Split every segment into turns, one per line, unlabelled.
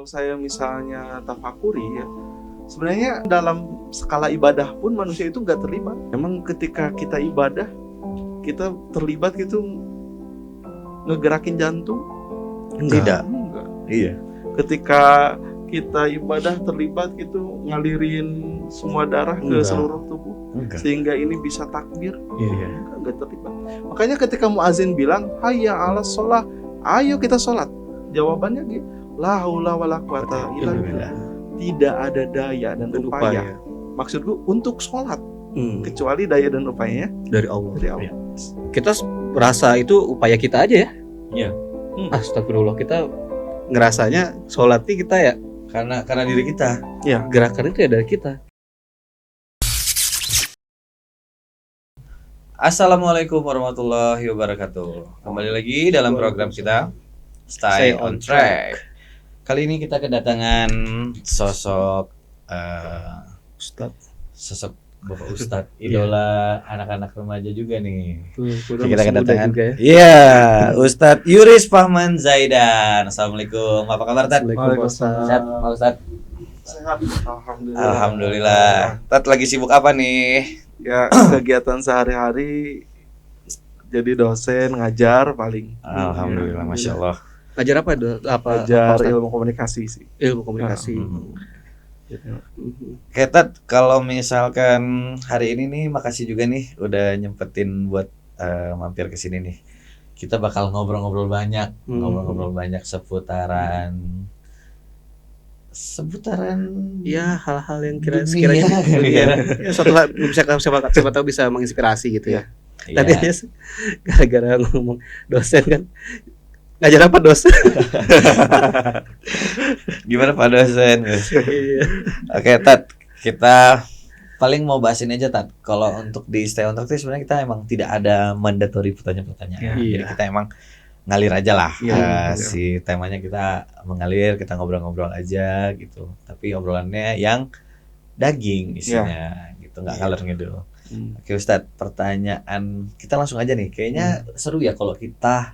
saya misalnya tafakuri ya, sebenarnya dalam skala ibadah pun manusia itu nggak terlibat. Memang ketika kita ibadah, kita terlibat gitu ngegerakin jantung?
Tidak.
Enggak.
Iya.
Ketika kita ibadah terlibat gitu ngalirin semua darah ke
Enggak.
seluruh tubuh
Enggak.
sehingga ini bisa takbir?
Iya.
Enggak terlibat. Makanya ketika muazin bilang hayya 'alas shalah, ayo kita sholat. Jawabannya gitu, la haula wala quwata illa billah. Tidak ada daya dan upaya. Maksudku untuk sholat, kecuali daya dan upayanya
dari Allah.
dari Allah.
Kita merasa itu upaya kita aja ya.
Iya.
Astagfirullah, kita ngerasanya sholat ini kita ya
Karena diri kita.
gerakan itu ya dari kita.
Assalamualaikum warahmatullahi wabarakatuh. Kembali lagi dalam program kita Stay on Track. Kali ini kita kedatangan sosok sosok Bapak Ustadz, idola anak-anak remaja juga nih. Kita kedatangan Iya, Ustadz Yuris Fahman Zaidan. Assalamualaikum. Apa kabar, Tat?
Waalaikumsalam.
Sehat, Pak Ustadz?
Sehat, alhamdulillah.
Alhamdulillah. Tat lagi sibuk apa nih?
Ya, kegiatan sehari-hari jadi dosen, ngajar paling.
Alhamdulillah, masya Allah.
Ngajar apa itu?
Ngajar ilmu komunikasi sih.
Ilmu komunikasi.
Oke, Tat, kalau misalkan hari ini nih, makasih juga nih udah nyempetin buat mampir ke sini nih. Kita bakal ngobrol-ngobrol banyak, seputaran
Ya, hal-hal yang
dunia.
sekiranya ya, suatu hal siapa tahu bisa menginspirasi gitu ya.
Iya.
Tadi aja gara-gara ngomong dosen kan, ngajar apa dosen?
Gimana Pak dosen?
Iya.
Oke, Tat, kita paling mau bahas ini aja, Tat. Kalau untuk di Stay on Track itu sebenarnya kita emang tidak ada mandatory pertanyaan-pertanyaan.
Iya.
Jadi kita emang ngalir aja lah.
Iya.
Si temanya kita mengalir, kita ngobrol-ngobrol aja gitu. Tapi obrolannya yang daging isinya gitu, nggak ngalor ngidul. Oke, Ustadz, pertanyaan kita langsung aja nih. Kayaknya seru ya kalau kita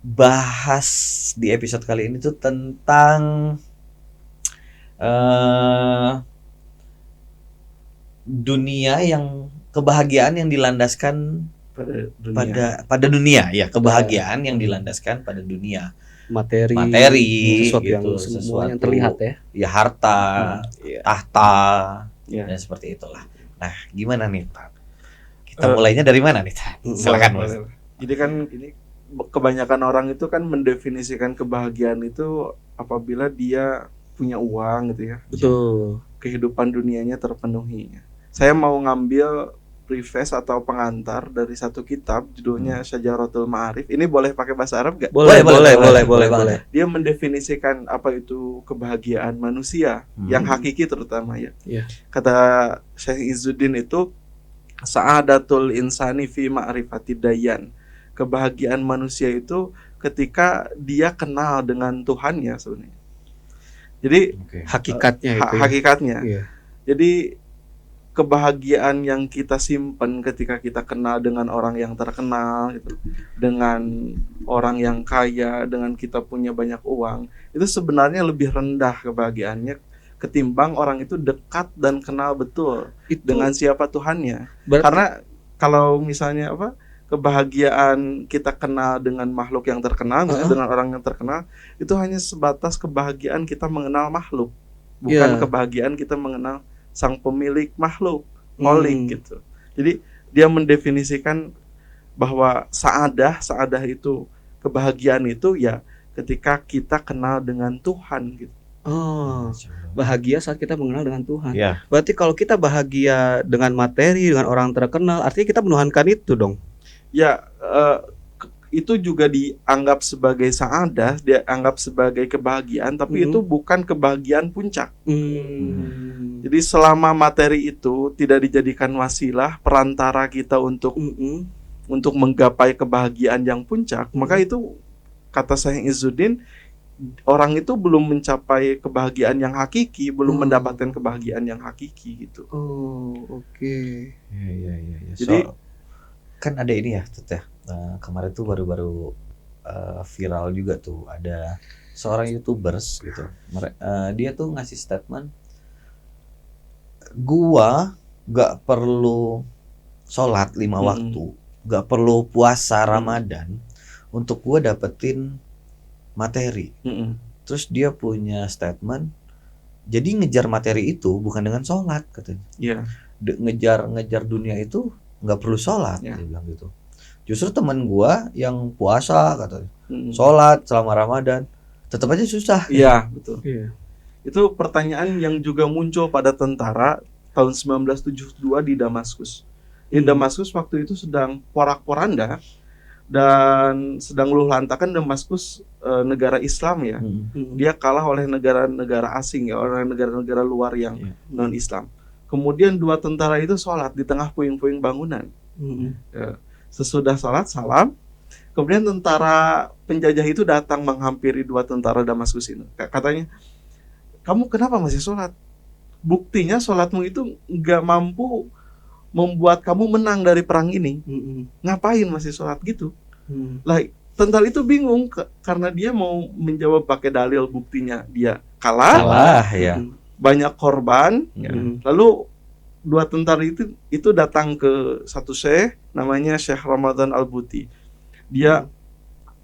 bahas di episode kali ini tuh tentang dunia yang kebahagiaan yang dilandaskan pada dunia ya, kebahagiaan yang dilandaskan pada dunia,
materi sesuatu yang
gitu,
semuanya yang terlihat ya.
ya harta, tahta,
Ya.
dan seperti itulah. Nah, gimana nih Pak? Kita mulainya dari mana nih? Silakan Mas.
Jadi kan ini kebanyakan orang itu kan mendefinisikan kebahagiaan itu apabila dia punya uang gitu ya.
Betul.
Kehidupan dunianya terpenuhi. Saya mau ngambil preface atau pengantar dari satu kitab judulnya Syajaratul Ma'arif. Ini boleh pakai bahasa Arab gak?
Boleh.
Dia mendefinisikan apa itu kebahagiaan manusia yang hakiki terutama ya.
Iya.
Kata Syekh Izzuddin itu sa'adatul insani fi ma'rifati dayan. Kebahagiaan manusia itu ketika dia kenal dengan Tuhannya sebenarnya. Jadi
Hakikatnya itu.
hakikatnya.
Iya.
Jadi kebahagiaan yang kita simpan ketika kita kenal dengan orang yang terkenal gitu, dengan orang yang kaya, dengan kita punya banyak uang, itu sebenarnya lebih rendah kebahagiaannya ketimbang orang itu dekat dan kenal betul dengan siapa Tuhannya. Karena kalau misalnya kebahagiaan kita kenal dengan makhluk yang terkenal, misalnya dengan orang yang terkenal, itu hanya sebatas kebahagiaan kita mengenal makhluk, bukan kebahagiaan kita mengenal sang pemilik makhluk, Kholik gitu. Jadi dia mendefinisikan bahwa saadah itu, kebahagiaan itu ya ketika kita kenal dengan Tuhan gitu.
Oh, bahagia saat kita mengenal dengan Tuhan.
Ya.
Berarti kalau kita bahagia dengan materi, dengan orang terkenal, artinya kita menuhankan itu dong.
Ya, itu juga dianggap sebagai saadah, dianggap sebagai kebahagiaan, tapi itu bukan kebahagiaan puncak. Jadi selama materi itu tidak dijadikan wasilah perantara kita untuk menggapai kebahagiaan yang puncak, maka itu kata Syekh Izzuddin, orang itu belum mencapai kebahagiaan yang hakiki, belum mendapatkan kebahagiaan yang hakiki gitu.
Oh, oke.
Iya.
Jadi
kan ada ini ya, Tut ya. Kemarin tuh baru-baru viral juga tuh, ada seorang YouTubers gitu. Dia tuh ngasih statement, gua gak perlu sholat 5 waktu, gak perlu puasa Ramadan untuk gua dapetin materi. Terus dia punya statement, jadi ngejar materi itu bukan dengan sholat katanya.
Iya.
Ngejar dunia itu nggak perlu sholat,
Ya.
dia bilang gitu. Justru teman gua yang puasa katanya, sholat selama Ramadan, tetap aja susah.
Iya, betul.
Iya.
Itu pertanyaan yang juga muncul pada tentara tahun 1972 di Damaskus. Di Damaskus waktu itu sedang porak-poranda dan sedang luluh lantakan. Damaskus negara Islam ya. Dia kalah oleh negara-negara asing ya, oleh negara-negara luar yang non-Islam. Kemudian 2 tentara itu sholat di tengah puing-puing bangunan. Ya. Sesudah sholat salam, kemudian tentara penjajah itu datang menghampiri 2 tentara Damaskus ini. Katanya, kamu kenapa masih sholat? Buktinya sholatmu itu nggak mampu membuat kamu menang dari perang ini. Ngapain masih sholat gitu? Lah, tentara itu bingung karena dia mau menjawab pakai dalil, buktinya dia kalah
ya.
banyak korban. Lalu 2 tentara itu datang ke satu syekh namanya Syekh Ramadan Al-Buti. Dia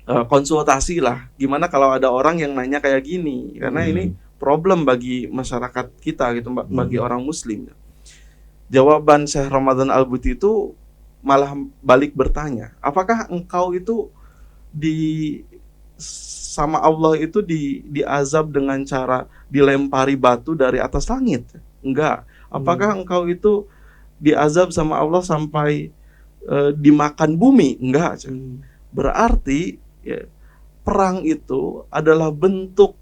konsultasi lah, gimana kalau ada orang yang nanya kayak gini, karena ini problem bagi masyarakat kita gitu, bagi orang muslim. Jawaban Syekh Ramadan Al-Buti itu malah balik bertanya, apakah engkau itu sama Allah itu diazab dengan cara dilempari batu dari atas langit? Enggak. Apakah engkau itu diazab sama Allah sampai dimakan bumi? Enggak. Berarti ya, perang itu adalah bentuk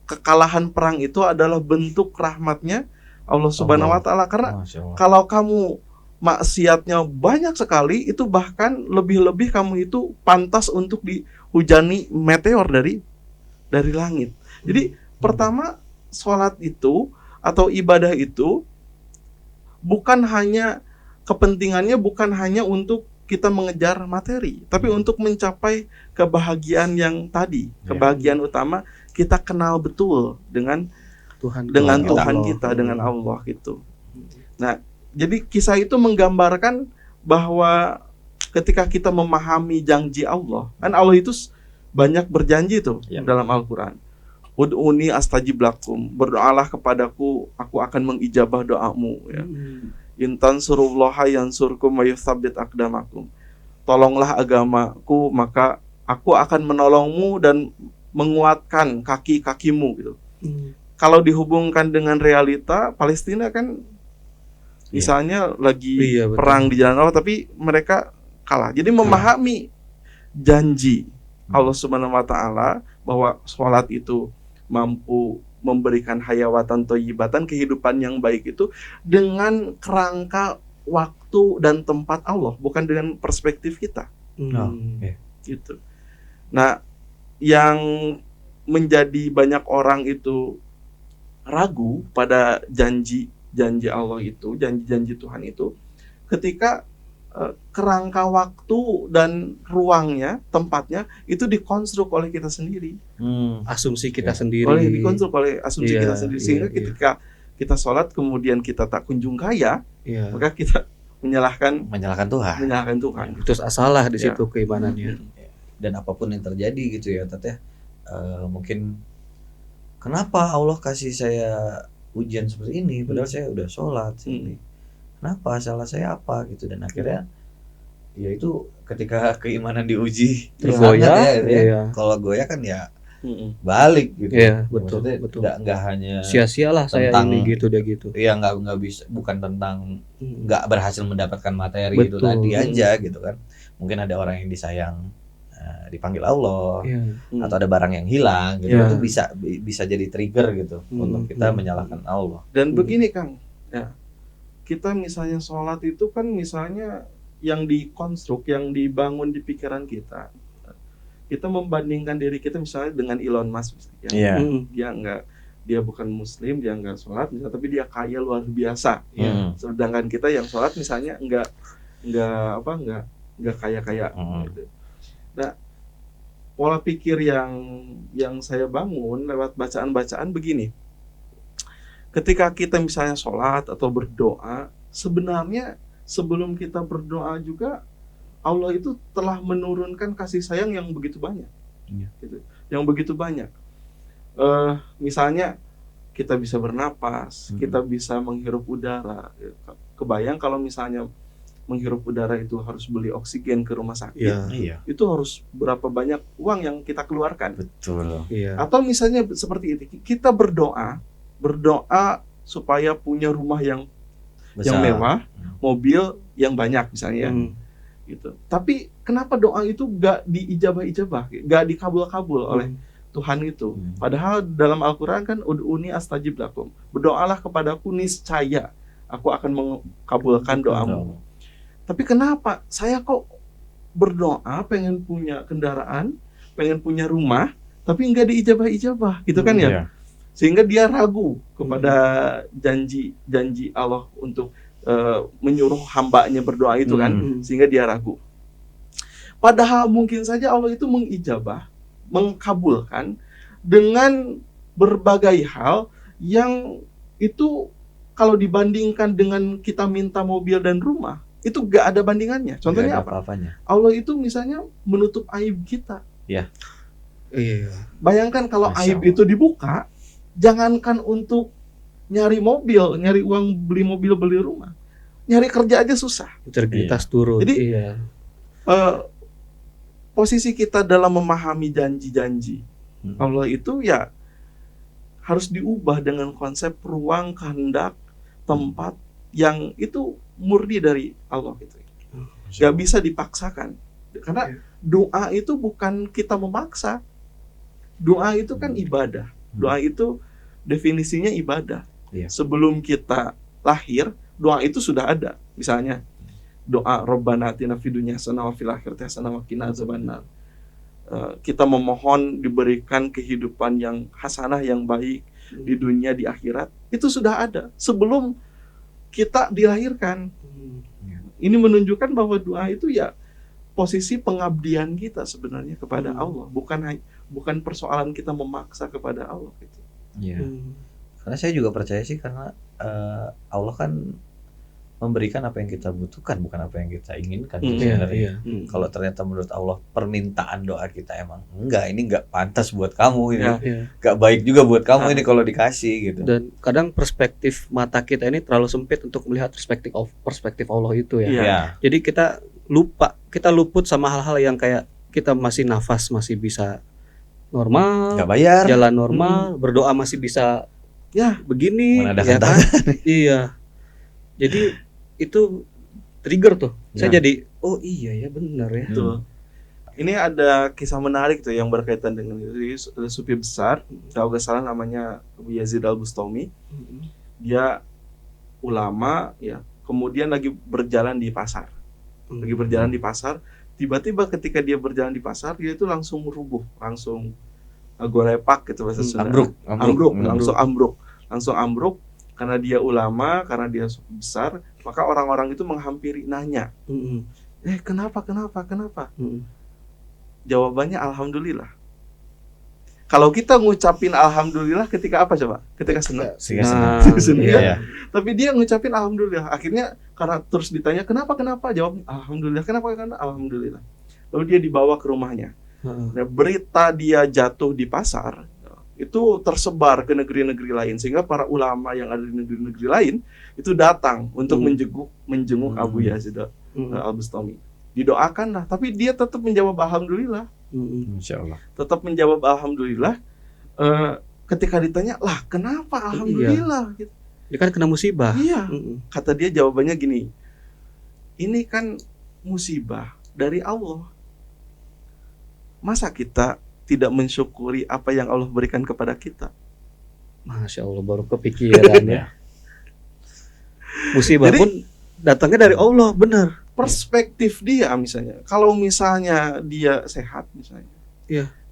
kekalahan, perang itu adalah bentuk rahmatnya Allah Subhanahu wa taala. Karena kalau kamu maksiatnya banyak sekali, itu bahkan lebih-lebih kamu itu pantas untuk dihujani meteor dari langit. Jadi pertama, sholat itu atau ibadah itu bukan hanya kepentingannya bukan hanya untuk kita mengejar materi, tapi untuk mencapai kebahagiaan yang tadi, kebahagiaan utama, kita kenal betul dengan Tuhan kita, dengan Allah gitu. Nah, jadi kisah itu menggambarkan bahwa ketika kita memahami janji Allah, kan Allah itu banyak berjanji tuh dalam Al-Quran. Ud'uni astajib lakum, berdoalah kepadaku, aku akan mengijabah doamu. Ya. Intan surullaha yansurkum wa yutsabbit aqdamakum. Tolonglah agamaku, maka aku akan menolongmu dan menguatkan kaki-kakimu gitu. Kalau dihubungkan dengan realita, Palestina kan misalnya lagi perang di jalan Allah, tapi mereka kalah. Jadi memahami janji Allah Subhanahu wa taala bahwa sholat itu mampu memberikan hayawatan thayyibatan, kehidupan yang baik itu dengan kerangka waktu dan tempat Allah, bukan dengan perspektif kita. Gitu. Nah, yang menjadi banyak orang itu ragu pada janji Allah itu, janji Tuhan itu, ketika kerangka waktu dan ruangnya, tempatnya itu dikonstruk oleh kita sendiri.
Asumsi kita sendiri.
Dikonstruk oleh asumsi kita sendiri. Sehingga ketika kita sholat kemudian kita tak kunjung kaya, maka kita menyalahkan Tuhan.
Terus asalah di situ keimanannya.
Dan apapun yang terjadi gitu ya, Tat ya. Mungkin kenapa Allah kasih saya ujian seperti ini padahal saya udah sholat sini. Kenapa, salah saya apa gitu, dan akhirnya ya itu ketika keimanan diuji
tergoyah
ya. Kalau goyah kan ya balik gitu.
Iya, betul.
Nggak hanya
sia-sialah saya ini gitu deh gitu.
Iya, nggak bisa, bukan tentang nggak berhasil mendapatkan materi itu tadi aja gitu kan. Mungkin ada orang yang disayang dipanggil Allah, atau ada barang yang hilang gitu, itu bisa jadi trigger gitu untuk kita menyalahkan Allah.
Dan begini Kang, ya, kita misalnya sholat itu kan misalnya yang dikonstruk, yang dibangun di pikiran kita membandingkan diri kita misalnya dengan Elon Musk misalnya, dia bukan muslim, dia nggak sholat misalnya, tapi dia kaya luar biasa. Sedangkan kita yang sholat misalnya nggak kaya gitu. Nah, pola pikir yang saya bangun lewat bacaan-bacaan begini. Ketika kita misalnya sholat atau berdoa, sebenarnya sebelum kita berdoa juga Allah itu telah menurunkan kasih sayang yang begitu banyak.
Iya.
Gitu. Yang begitu banyak. Misalnya kita bisa bernapas, kita bisa menghirup udara. Kebayang kalau misalnya menghirup udara itu harus beli oksigen ke rumah sakit.
Iya.
Itu harus berapa banyak uang yang kita keluarkan.
Betul.
Iya.
Atau misalnya seperti itu, kita berdoa supaya punya rumah yang mewah, mobil yang banyak misalnya. Gitu. Tapi kenapa doa itu gak diijabah-ijabah, gak dikabul-kabul oleh Tuhan itu? Padahal dalam Al-Quran kan ud'uni astajib lakum, berdoalah kepadaku niscaya aku akan mengabulkan doamu. Tapi kenapa saya kok berdoa pengen punya kendaraan, pengen punya rumah, tapi nggak diijabah-ijabah, gitu kan ya?
Iya.
Sehingga dia ragu kepada janji Allah untuk menyuruh hambanya berdoa itu kan, sehingga dia ragu. Padahal mungkin saja Allah itu mengijabah, mengkabulkan dengan berbagai hal yang itu kalau dibandingkan dengan kita minta mobil dan rumah, itu gak ada bandingannya. Contohnya
Gak ada
apa?
apa-apanya.
Allah itu misalnya menutup aib kita.
Iya.
Bayangkan kalau
Masya
aib
Allah.
itu dibuka, jangankan untuk nyari mobil, nyari uang beli mobil, beli rumah, nyari kerja aja susah.
Integritas turun.
Jadi,
iya.
Posisi kita dalam memahami janji-janji Allah itu ya harus diubah dengan konsep ruang, kehendak, tempat yang itu murni dari Allah gitu. Gak bisa dipaksakan. Karena doa itu bukan kita memaksa. Doa itu kan ibadah. Doa itu definisinya ibadah.
Iya.
Sebelum kita lahir, doa itu sudah ada. Misalnya doa Rabbana atina fid dunya hasanah wa fil akhirati hasanah wa qina azabannar. Kita memohon diberikan kehidupan yang hasanah, yang baik di dunia, di akhirat. Itu sudah ada sebelum kita dilahirkan. Ini menunjukkan bahwa doa itu ya posisi pengabdian kita sebenarnya kepada Allah, bukan persoalan kita memaksa kepada Allah gitu.
Iya. Karena saya juga percaya sih, karena Allah kan memberikan apa yang kita butuhkan, bukan apa yang kita inginkan sebenarnya. Kalau ternyata menurut Allah permintaan doa kita emang ini enggak pantas buat kamu ini, enggak baik juga buat kamu ini kalau dikasih gitu.
Dan kadang perspektif mata kita ini terlalu sempit untuk melihat perspektif Allah itu ya.
Iya.
Jadi kita luput sama hal-hal yang kayak kita masih nafas masih bisa normal,
Enggak bayar,
jalan normal, berdoa masih bisa begini,
menadakan
ya kan? Iya. Jadi itu trigger tuh. Saya jadi oh iya ya benar ya.
Betul. Ini ada kisah menarik tuh yang berkaitan dengan itu. Sufi besar, kalau nggak salah namanya Abu Yazid Al-Bustami. Dia ulama ya, kemudian lagi berjalan di pasar. Tiba-tiba ketika dia berjalan di pasar, dia itu langsung rubuh, langsung golepak gitu bahasa Sunda. Langsung ambruk. Karena dia ulama, karena dia besar, maka orang-orang itu menghampiri, nanya, kenapa? Jawabannya alhamdulillah. Kalau kita ngucapin alhamdulillah ketika apa coba? Ketika senang.
Iya.
Tapi dia ngucapin alhamdulillah. Akhirnya karena terus ditanya kenapa? Jawabnya alhamdulillah. Kenapa? Alhamdulillah. Lalu dia dibawa ke rumahnya. Nah, berita dia jatuh di pasar itu tersebar ke negeri-negeri lain, sehingga para ulama yang ada di negeri-negeri lain itu datang untuk menjenguk Abu Yazid Al-Bustami. Didoakanlah, tapi dia tetap menjawab alhamdulillah.
Insyaallah.
Tetap menjawab alhamdulillah. Ketika ditanya, lah kenapa alhamdulillah? Gitu.
Dia kan kena musibah.
Iya. Kata dia jawabannya gini, ini kan musibah dari Allah. Masa kita tidak mensyukuri apa yang Allah berikan kepada kita?
Masya Allah, baru kepikiran ya. Musibah
Jadi,
pun datangnya dari Allah, benar.
Perspektif dia misalnya, kalau misalnya dia sehat misalnya,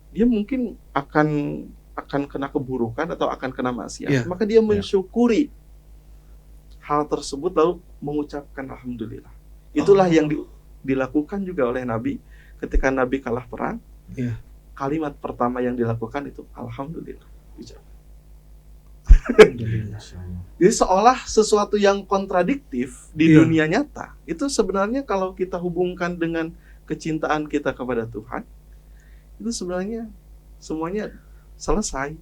dia mungkin akan kena keburukan atau akan kena maksiat, maka dia mensyukuri hal tersebut lalu mengucapkan alhamdulillah. Itulah yang dilakukan juga oleh Nabi ketika Nabi kalah perang. kalimat pertama yang dilakukan itu alhamdulillah. Jadi seolah sesuatu yang kontradiktif di
Iya.
dunia nyata itu sebenarnya kalau kita hubungkan dengan kecintaan kita kepada Tuhan, itu sebenarnya semuanya selesai.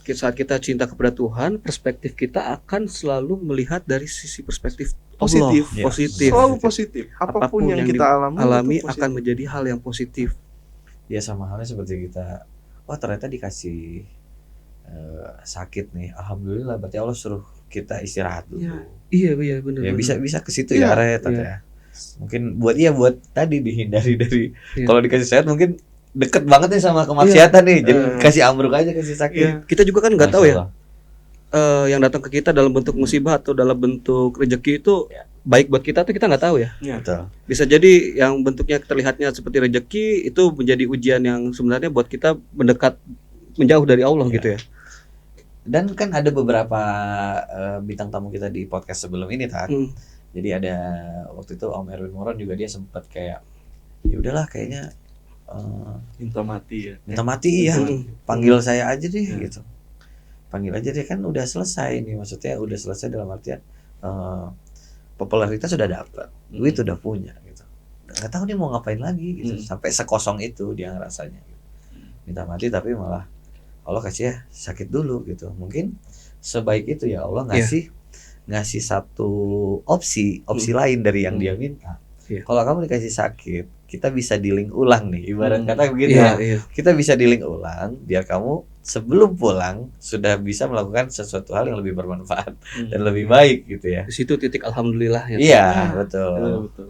Saat kita cinta kepada Tuhan, perspektif kita akan selalu melihat dari sisi perspektif
Positif.
Allah.
Ya.
Positif.
Selalu positif. Apapun yang kita
alami
itu
akan
positif.
menjadi hal yang positif.
Ya sama halnya seperti kita, oh ternyata dikasih sakit nih, alhamdulillah berarti Allah suruh kita istirahat dulu.
Iya benar.
Ya bisa ke situ
Iya,
ya Ret, ya. Mungkin buat tadi dihindari dari
Iya.
kalau dikasih sehat mungkin deket banget nih sama kemaksiatan nih, jadi
Iya.
kasih ambruk aja, kasih sakit.
Iya.
Kita juga kan nggak tahu ya,
Masya
yang datang ke kita dalam bentuk musibah atau dalam bentuk rezeki itu
Ya.
baik buat kita tuh kita nggak tahu ya.
Iya.
Betul.
Bisa jadi yang bentuknya terlihatnya seperti rezeki itu menjadi ujian yang sebenarnya buat kita menjauh dari Allah
Ya.
gitu ya.
Dan kan ada beberapa bintang tamu kita di podcast sebelum ini Tat. Jadi ada waktu itu Om Erwin Moron juga, dia sempat kayak ya udahlah kayaknya
Minta mati ya.
minta mati ya, panggil saya aja deh
Ya.
gitu. Panggil aja deh, kan udah selesai nih, maksudnya udah selesai dalam artian popularitas sudah dapat, duit udah punya gitu. Nggak tahu nih mau ngapain lagi gitu. Sampai sekosong itu dia ngerasanya gitu. Minta mati tapi malah Allah kasih ya sakit dulu gitu. Mungkin sebaik itu ya Allah ngasih satu opsi lain dari yang dia minta.
Iya.
Kalau kamu dikasih sakit, kita bisa dealing ulang nih, ibarat kata begitu
Iya,
ya. Kita bisa dealing ulang biar kamu sebelum pulang sudah bisa melakukan sesuatu hal yang lebih bermanfaat dan lebih baik gitu ya.
Di situ titik alhamdulillah ya.
Iya, betul.
Betul.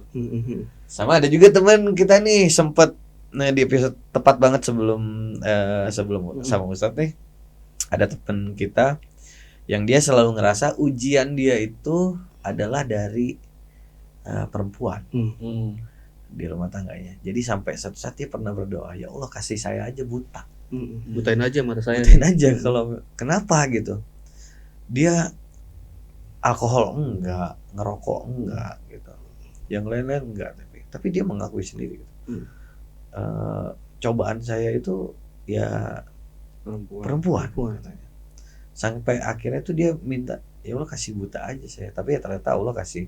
Sama ada juga teman kita nih sempat di episode tepat banget sebelum sama Ustadz nih, ada teman kita yang dia selalu ngerasa ujian dia itu adalah dari perempuan di rumah tangganya. Jadi sampai satu saat dia pernah berdoa, ya Allah kasih saya aja buta.
Butain aja mata saya.
Butain aja kalau kenapa gitu. Dia alkohol enggak, ngerokok enggak gitu. Yang lain-lain enggak, tapi dia mengakui sendiri gitu. Cobaan saya itu ya perempuan katanya. Sampai akhirnya tuh dia minta, ya Allah kasih buta aja saya. Tapi ya ternyata Allah kasih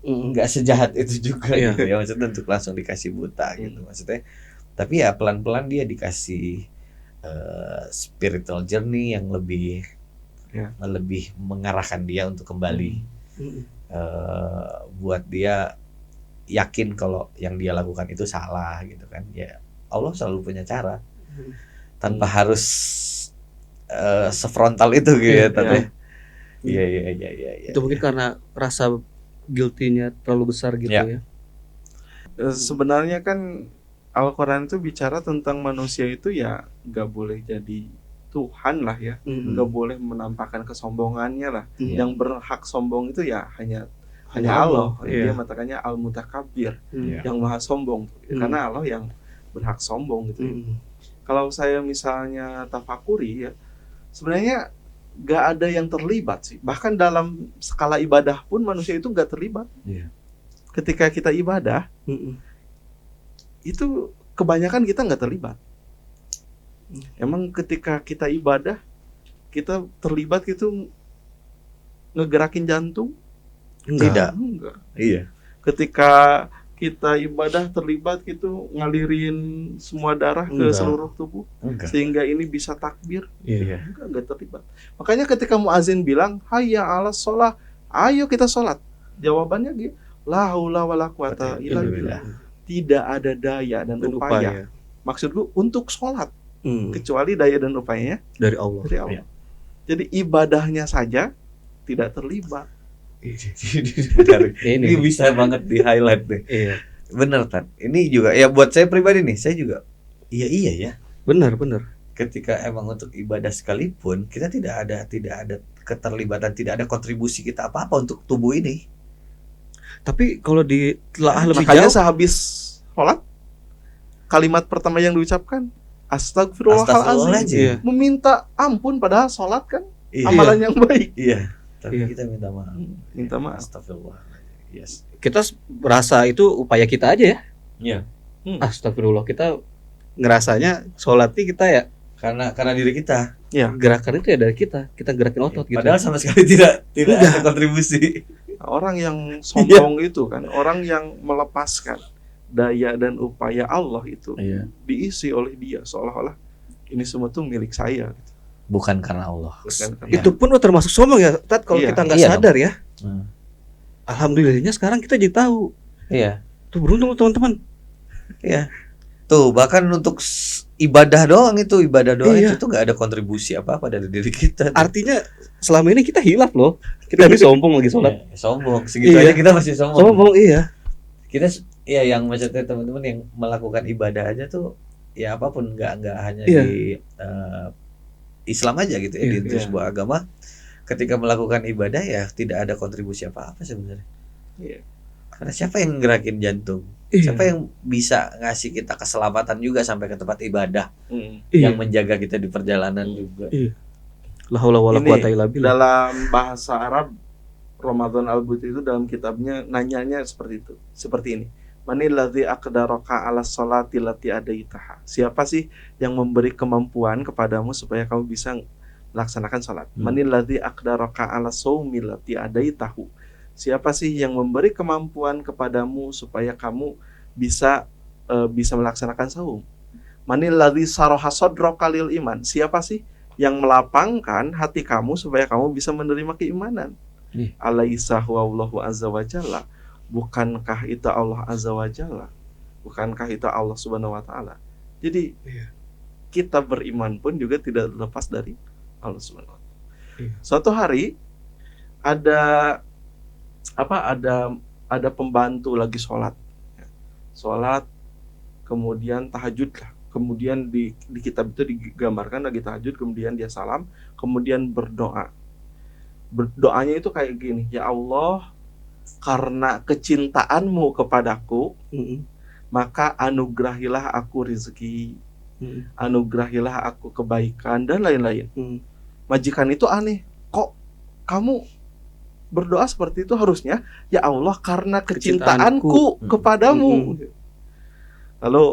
nggak sejahat itu juga
Iya.
gitu ya, maksudnya untuk langsung dikasih buta gitu maksudnya. Tapi ya pelan-pelan dia dikasih spiritual journey yang lebih mengarahkan dia untuk kembali buat dia yakin kalau yang dia lakukan itu salah gitu kan. Ya Allah selalu punya cara tanpa harus sefrontal itu gitu ya. Iya.
Itu mungkin karena rasa guilty-nya terlalu besar gitu
Ya.
ya.
Sebenarnya kan Al-Quran itu bicara tentang manusia itu ya nggak boleh jadi Tuhan lah ya, nggak boleh menampakkan kesombongannya lah.
Iya.
Yang berhak sombong itu ya hanya
Hanya
Allah.
Allah, iya.
Dia mengatakannya Al-Mutakabir,
Iya.
yang maha sombong. Karena Allah yang berhak sombong gitu. Kalau saya misalnya tafakuri ya, sebenarnya nggak ada yang terlibat sih. Bahkan dalam skala ibadah pun manusia itu nggak terlibat.
Iya.
Ketika kita ibadah, itu kebanyakan kita nggak terlibat. Emang ketika kita ibadah, kita terlibat gitu ngegerakin jantung?
Tidak.
Enggak.
Iya.
Ketika kita ibadah terlibat gitu ngalirin semua darah ke
Enggak.
seluruh tubuh
Enggak.
sehingga ini bisa takbir?
Iya.
Enggak terlibat. Makanya ketika muazin bilang hayya 'alas sholah, ayo kita sholat. Jawabannya gitu, la haula wala quwata illa billah. Tidak ada daya dan upaya. Maksudku untuk sholat, kecuali daya dan upayanya
Dari Allah.
dari Allah. Jadi ibadahnya saja tidak terlibat.
Bentar. Ini bisa banget di highlight deh.
Iya.
Bener Tan. Ini juga ya buat saya pribadi nih, saya juga iya ya.
Benar.
Ketika emang untuk ibadah sekalipun kita tidak ada keterlibatan, tidak ada kontribusi kita apa-apa untuk tubuh ini.
Tapi kalau ditelaah lebih
Makanya
jauh,
sehabis sholat, kalimat pertama yang diucapkan Astagfirullahaladzim.
Astagfirullahaladzim.
Iya.
Meminta ampun padahal sholat kan
Iya.
amalan yang baik.
Iya. Tapi
Iya.
kita minta maaf.
Minta maaf.
Astagfirullah. Yes.
kita merasa itu upaya kita aja ya.
Iya.
Astagfirullah, kita ngerasanya sholat ini kita ya
Karena diri kita.
Ya,
gerakan itu ya dari kita gerakin otot gitu.
Padahal sama sekali tidak ada kontribusi.
orang yang sombong itu kan, orang yang melepaskan daya dan upaya Allah itu
Iya.
diisi oleh dia seolah-olah ini semua tuh milik saya.
Bukan karena Allah.
Bukan karena-
Itu pun termasuk sombong ya, Tat, kalau
Iya.
kita nggak
Iya
sadar ya.
Hmm.
Alhamdulillahnya sekarang kita jadi tahu.
Iya.
Tuh beruntung teman-teman.
Iya. Tuh bahkan untuk ibadah doang
Iya.
itu nggak ada kontribusi apa-apa dari diri kita.
Artinya selama ini kita hilaf loh. Kita habis sombong lagi sholat.
Iya, sombong. Segitu
Iya.
aja kita masih sombong.
Sombong iya.
Kita ya yang maksudnya teman-teman yang melakukan ibadah aja tuh ya apapun nggak hanya
Iya.
di Islam aja gitu ya,
Iya,
di
iya.
sebuah agama ketika melakukan ibadah ya tidak ada kontribusi apa-apa sebenarnya.
Iya.
Karena siapa yang ngerakin jantung?
Iya.
Siapa yang bisa ngasih kita keselamatan juga sampai ke tempat ibadah,
Iya.
yang menjaga kita di perjalanan juga.
La haula wala
Ini
quwata illa billah.
Dalam bahasa Arab, Ramadan Al-Buti itu dalam kitabnya nanyanya seperti itu, seperti ini. Manil ladzi aqdaraka 'ala sholati lati adaitaha. Siapa sih yang memberi kemampuan kepadamu supaya kamu bisa melaksanakan salat? Manil ladzi aqdaraka 'ala shaumi lati adaitahu. Siapa sih yang memberi kemampuan kepadamu supaya kamu bisa melaksanakan saum? Manil ladzi saraha sadraka lil iman. Siapa sih yang melapangkan hati kamu supaya kamu bisa menerima keimanan? Alaisa huwallahu azza wa jalla. Bukankah itu Allah azza wa jalla? Bukankah itu Allah subhanahu wa ta'ala? Jadi kita beriman pun juga tidak lepas dari Allah subhanahu wa ta'ala. Suatu hari ada pembantu lagi sholat, kemudian tahajud lah. Kemudian di kitab itu digambarkan lagi tahajud, kemudian dia salam, kemudian berdoa. Berdoanya itu kayak gini, ya Allah, karena kecintaanmu kepadaku, maka anugerahilah aku rezeki, anugerahilah aku kebaikan dan lain-lain. Majikan itu aneh, kok kamu berdoa seperti itu? Harusnya ya Allah karena kecintaanku kepadamu. Lalu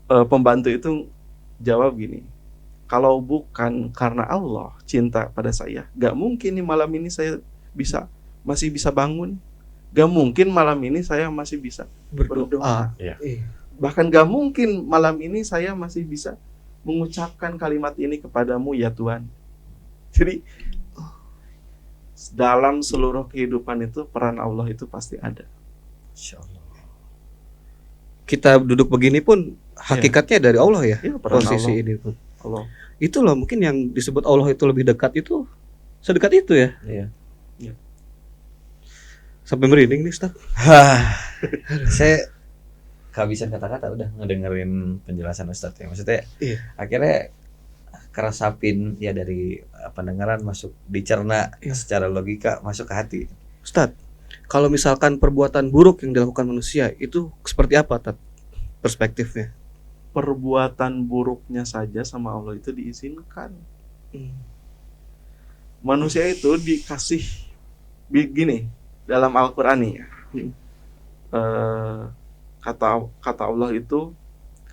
pembantu itu jawab gini, kalau bukan karena Allah cinta pada saya, gak mungkin nih malam ini saya masih bisa bangun. Gak mungkin malam ini saya masih bisa berdoa.
Iya.
Bahkan gak mungkin malam ini saya masih bisa mengucapkan kalimat ini kepadamu ya Tuhan. Jadi dalam seluruh kehidupan itu peran Allah itu pasti ada.
Insyaallah.
Kita duduk begini pun hakikatnya dari Allah ya.
Iya, peran
Posisi
Allah.
ini pun.
Allah.
Itu loh mungkin yang disebut Allah itu lebih dekat itu sedekat itu ya.
Iya.
Sampai merinding nih Ustaz.
Saya kehabisan kata-kata udah ngedengerin penjelasan Ustadz ya. Maksudnya akhirnya keresapin ya dari pendengaran masuk dicerna secara logika masuk ke hati.
Ustaz, kalau misalkan perbuatan buruk yang dilakukan manusia itu seperti apa Tat? Perspektifnya?
Perbuatan buruknya saja sama Allah itu diizinkan. Manusia itu dikasih begini dalam Al-Qur'an nih ya. Kata Allah itu,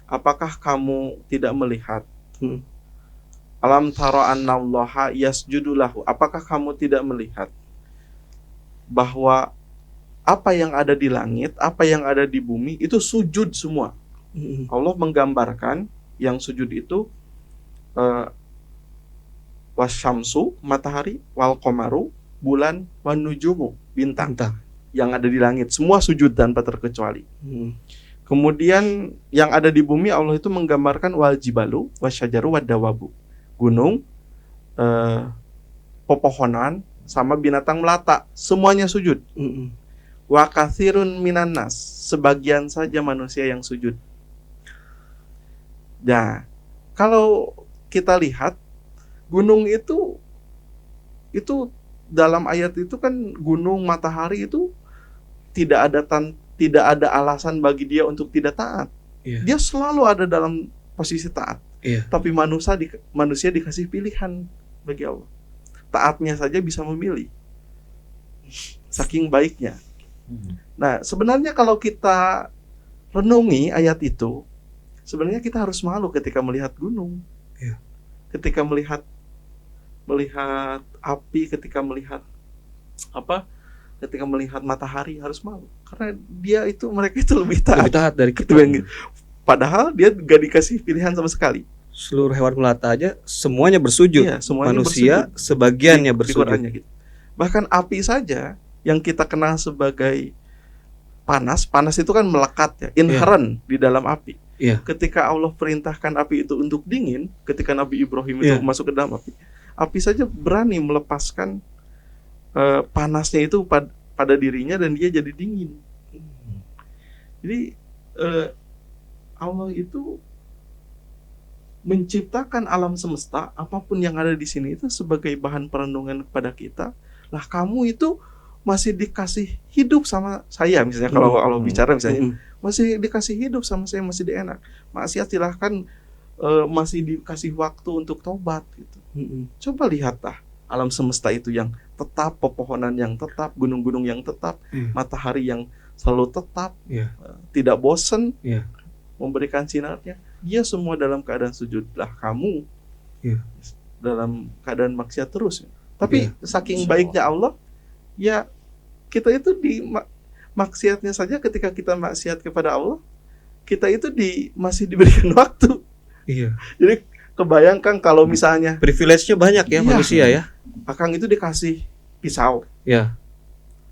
apakah kamu tidak melihat? Alam tara annallaha yasjudu lahu. Apakah kamu tidak melihat bahwa apa yang ada di langit, apa yang ada di bumi itu sujud semua. Allah menggambarkan yang sujud itu wasyamsu, matahari, wal qamaru, bulan, wan nujumu, bintang yang ada di langit, semua sujud tanpa terkecuali. Kemudian yang ada di bumi Allah itu menggambarkan wal jibalu, wasyajaru, wadawabu, gunung, pepohonan, sama binatang melata, semuanya sujud. Wa katsirun minan nas, sebagian saja manusia yang sujud. Nah, kalau kita lihat gunung itu dalam ayat itu kan gunung, matahari itu tidak ada alasan bagi dia untuk tidak taat. Dia selalu ada dalam posisi taat. Tapi manusia dikasih pilihan bagi Allah. Taatnya saja bisa memilih. Saking baiknya. Nah, sebenarnya kalau kita renungi ayat itu, sebenarnya kita harus malu ketika melihat gunung.
Iya.
Ketika melihat api, ketika melihat ketika melihat matahari harus malu, karena mereka itu lebih
Lebih
taat.
taat dari kita.
Padahal dia gak dikasih pilihan sama sekali.
Seluruh hewan melata aja semuanya bersujud.
Iya, semuanya
Manusia
bersujud.
sebagiannya
Di
bersujud.
Qur'annya gitu. Bahkan api saja yang kita kenal sebagai panas itu kan melekat ya, inherent di dalam api.
Iya.
Ketika Allah perintahkan api itu untuk dingin, ketika Nabi Ibrahim itu
Iya.
masuk ke dalam api saja berani melepaskan panasnya itu pada dirinya dan dia jadi dingin. Jadi Allah itu menciptakan alam semesta, apapun yang ada di sini itu sebagai bahan perenungan kepada kita. Lah kamu itu masih dikasih hidup sama saya, misalnya kalau Allah bicara misalnya, masih dikasih hidup sama saya, masih dienak. Maksiat silahkan, masih dikasih waktu untuk tobat gitu. Coba lihatlah alam semesta itu yang tetap, pepohonan yang tetap, gunung-gunung yang tetap, matahari yang selalu tetap, tidak bosan, memberikan sinarnya. Dia semua dalam keadaan sujud. Lah kamu dalam keadaan maksiat terus. Tapi saking baiknya Allah, ya kita itu di maksiatnya saja, ketika kita maksiat kepada Allah, kita itu masih diberikan waktu.
Iya.
Jadi kebayangkan kalau misalnya
Privilege-nya banyak ya manusia ya.
Akang itu dikasih pisau
Ya.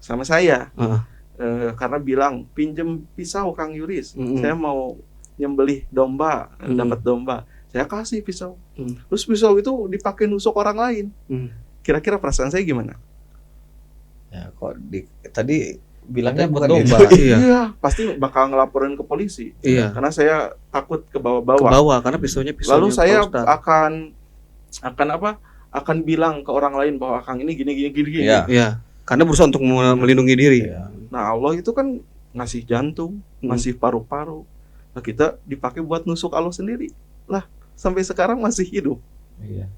sama saya,
Heeh.
karena bilang pinjem pisau Kang Yuris,
Mm-mm.
saya mau nyembelih domba, dapat domba, saya kasih pisau. Terus pisau itu dipakai nusuk orang lain. Kira-kira perasaan saya gimana?
Ya kok tadi bilangnya
Katanya
bukan
buat
itu.
domba. Iya.
Iya, pasti bakal ngelaporin ke polisi.
Iya.
Karena saya takut ke
Ke
bawah-bawah.
bawah karena pisaunya
Lalu saya
Pak Ustadz.
akan bilang ke orang lain bahwa Kang ini gini.
Iya.
Iya. Karena berusaha untuk melindungi diri.
Iya.
Nah, Allah itu kan ngasih jantung, ngasih paru-paru. Nah, kita dipakai buat nusuk Allah sendiri. Lah, sampai sekarang masih hidup.
Iya.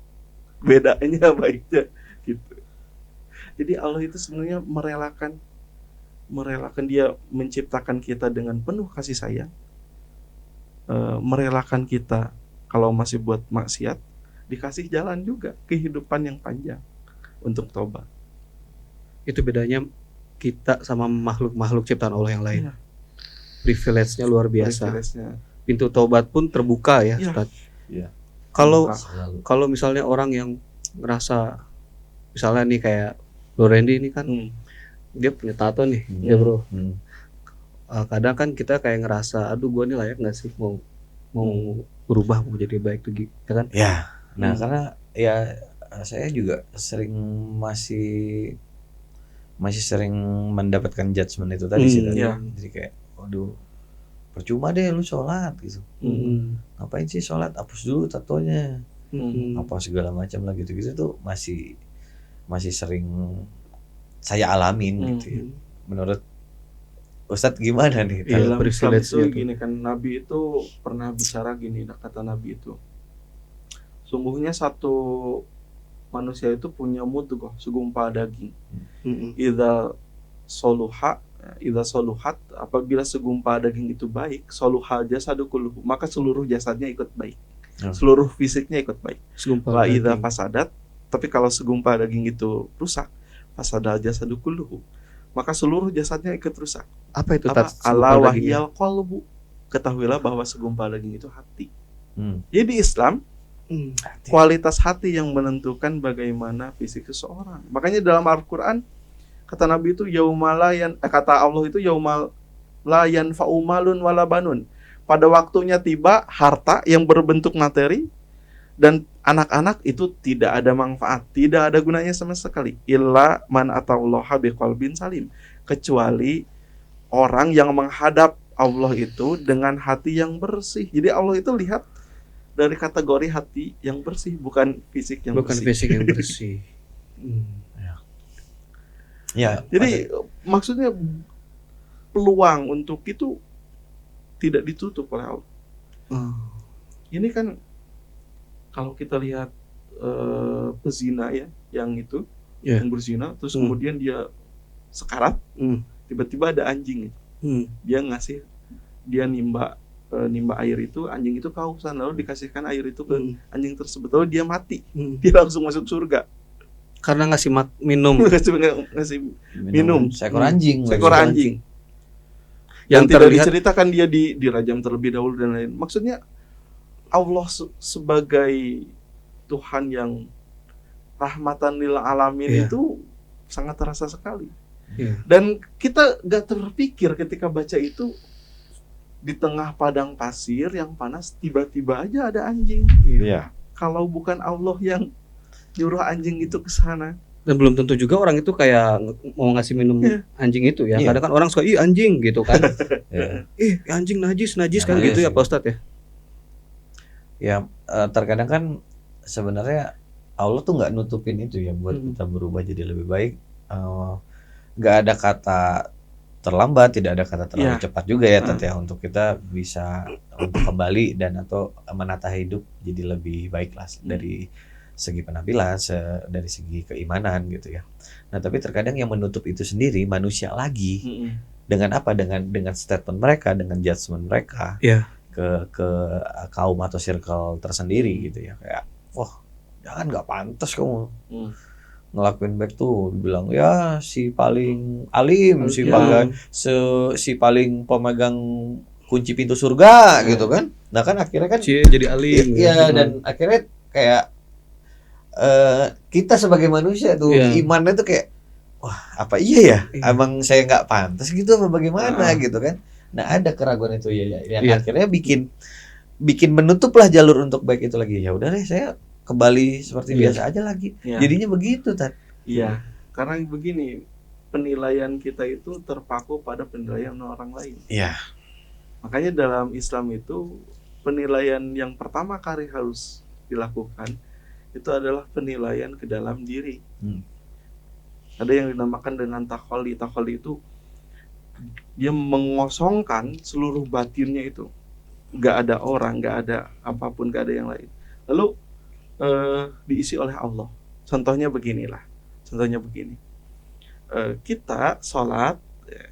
Bedanya baiknya gitu. Jadi Allah itu sebenarnya merelakan dia menciptakan kita dengan penuh kasih sayang. Merelakan kita kalau masih buat maksiat, dikasih jalan juga kehidupan yang panjang untuk tobat.
Itu bedanya kita sama makhluk-makhluk ciptaan Allah yang lain.
Iya.
Privilege-nya luar biasa.
Privilege-nya.
Pintu taubat pun terbuka ya,
Iya.
Ustaz.
Iya. Selalu.
Kalau misalnya orang yang ngerasa, misalnya nih kayak Bro Randy ini kan dia punya tato nih, ya bro. Kadang kan kita kayak ngerasa, aduh gue nih layak nggak sih mau berubah, mau jadi baik tuh, ya kan?
Ya. Nah, karena ya saya juga masih sering mendapatkan judgement itu tadi sih tadi.
Iya.
Jadi kayak, waduh, percuma deh lu sholat gitu. Ngapain sih sholat? Hapus dulu tatonya. Apa segala macam lah gitu-gitu tuh masih sering saya alamin gitu ya. Menurut Ustadz gimana nih?
Dalam Islam
privilege-nya
itu
tuh.
gini kan, Nabi itu pernah bicara gini, kata Nabi itu, sungguhnya satu manusia itu punya mudghah, segumpal daging. Idza soluhat, apabila segumpal daging itu baik, soluhal jasadu kulluhu, maka seluruh jasadnya ikut baik. Seluruh fisiknya ikut baik. Wa idza fasadat, tapi kalau segumpal daging itu rusak, fasadal jasadu kulluhu, maka seluruh jasadnya ikut rusak.
Apa itu?
Ala wahyal qalbu, ketahuilah bahwa segumpal daging itu hati. Jadi di Islam, kualitas hati yang menentukan bagaimana fisik seseorang. Makanya dalam Al-Quran kata Nabi itu kata Allah itu yaumal la yanfa'u malun wala banun. Pada waktunya tiba, harta yang berbentuk materi dan anak-anak itu tidak ada manfaat, tidak ada gunanya sama sekali. Illa man atallaha biqalbin salim, kecuali orang yang menghadap Allah itu dengan hati yang bersih. Jadi Allah itu lihat dari kategori hati yang bersih, bukan fisik yang
bukan
bersih.
fisik yang bersih.
Ya.
Jadi maksudnya peluang untuk itu tidak ditutup oleh Allah. Ini kan kalau kita lihat pezina ya, yang itu yang berzina, terus kemudian dia sekarat, tiba-tiba ada anjing, dia ngasih dia nimba air itu, anjing itu kehausan, lalu dikasihkan air itu ke anjing tersebut, lalu dia mati, dia langsung masuk surga
Karena ngasih minum
ngasih minum
seekor anjing.
seekor anjing
yang
yang tidak
terlihat
diceritakan dia dirajam terlebih dahulu dan lain. Maksudnya Allah sebagai Tuhan yang rahmatan lil alamin
Iya.
itu sangat terasa sekali.
Iya.
Dan kita gak terpikir ketika baca itu, di tengah padang pasir yang panas tiba-tiba aja ada anjing.
Iya.
Kalau bukan Allah yang nyuruh anjing itu ke sana.
dan belum tentu juga orang itu kayak mau ngasih minum
Iya.
anjing itu ya.
Iya.
Kadang kan orang suka ih anjing gitu kan.
Iya.
Ih anjing najis kan
Iya
gitu ya
sih.
Pak Ustadz ya.
Ya terkadang kan sebenarnya Allah tuh nggak nutupin itu ya buat kita berubah jadi lebih baik. Nggak ada kata terlambat, tidak ada kata terlalu
Iya.
cepat juga ya Tat ya, untuk kita bisa untuk kembali dan atau menata hidup jadi lebih baik lah dari segi penampilan, dari segi keimanan gitu ya. Nah tapi terkadang yang menutup itu sendiri manusia lagi. Dengan apa? Dengan statement mereka, dengan judgement mereka
Iya.
ke kaum atau circle tersendiri gitu ya, kayak wah jangan, nggak pantas kamu ngelakuin baik tuh, bilang ya si paling alim, si
Ya.
si paling pemegang kunci pintu surga gitu kan. Nah kan akhirnya kan
Jadi alim.
iya, dan akhirnya kayak kita sebagai manusia tuh
Iya.
imannya tuh kayak wah apa iya ya,
Iya.
emang saya nggak pantas gitu apa bagaimana gitu kan. Nah ada keraguan itu ya yang
Iya.
akhirnya bikin menutuplah jalur untuk baik itu lagi. Ya udah deh saya kembali seperti
Iya.
biasa aja lagi.
Iya.
Jadinya begitu Tat.
Iya, karena begini, penilaian kita itu terpaku pada penilaian orang lain.
Iya.
Makanya dalam Islam itu penilaian yang pertama kali harus dilakukan itu adalah penilaian ke dalam diri. Ada yang dinamakan dengan takholi. Takholi itu dia mengosongkan seluruh batinnya itu. Gak ada orang, gak ada apapun, gak ada yang lain. Lalu diisi oleh Allah. Contohnya begini. Kita sholat ya,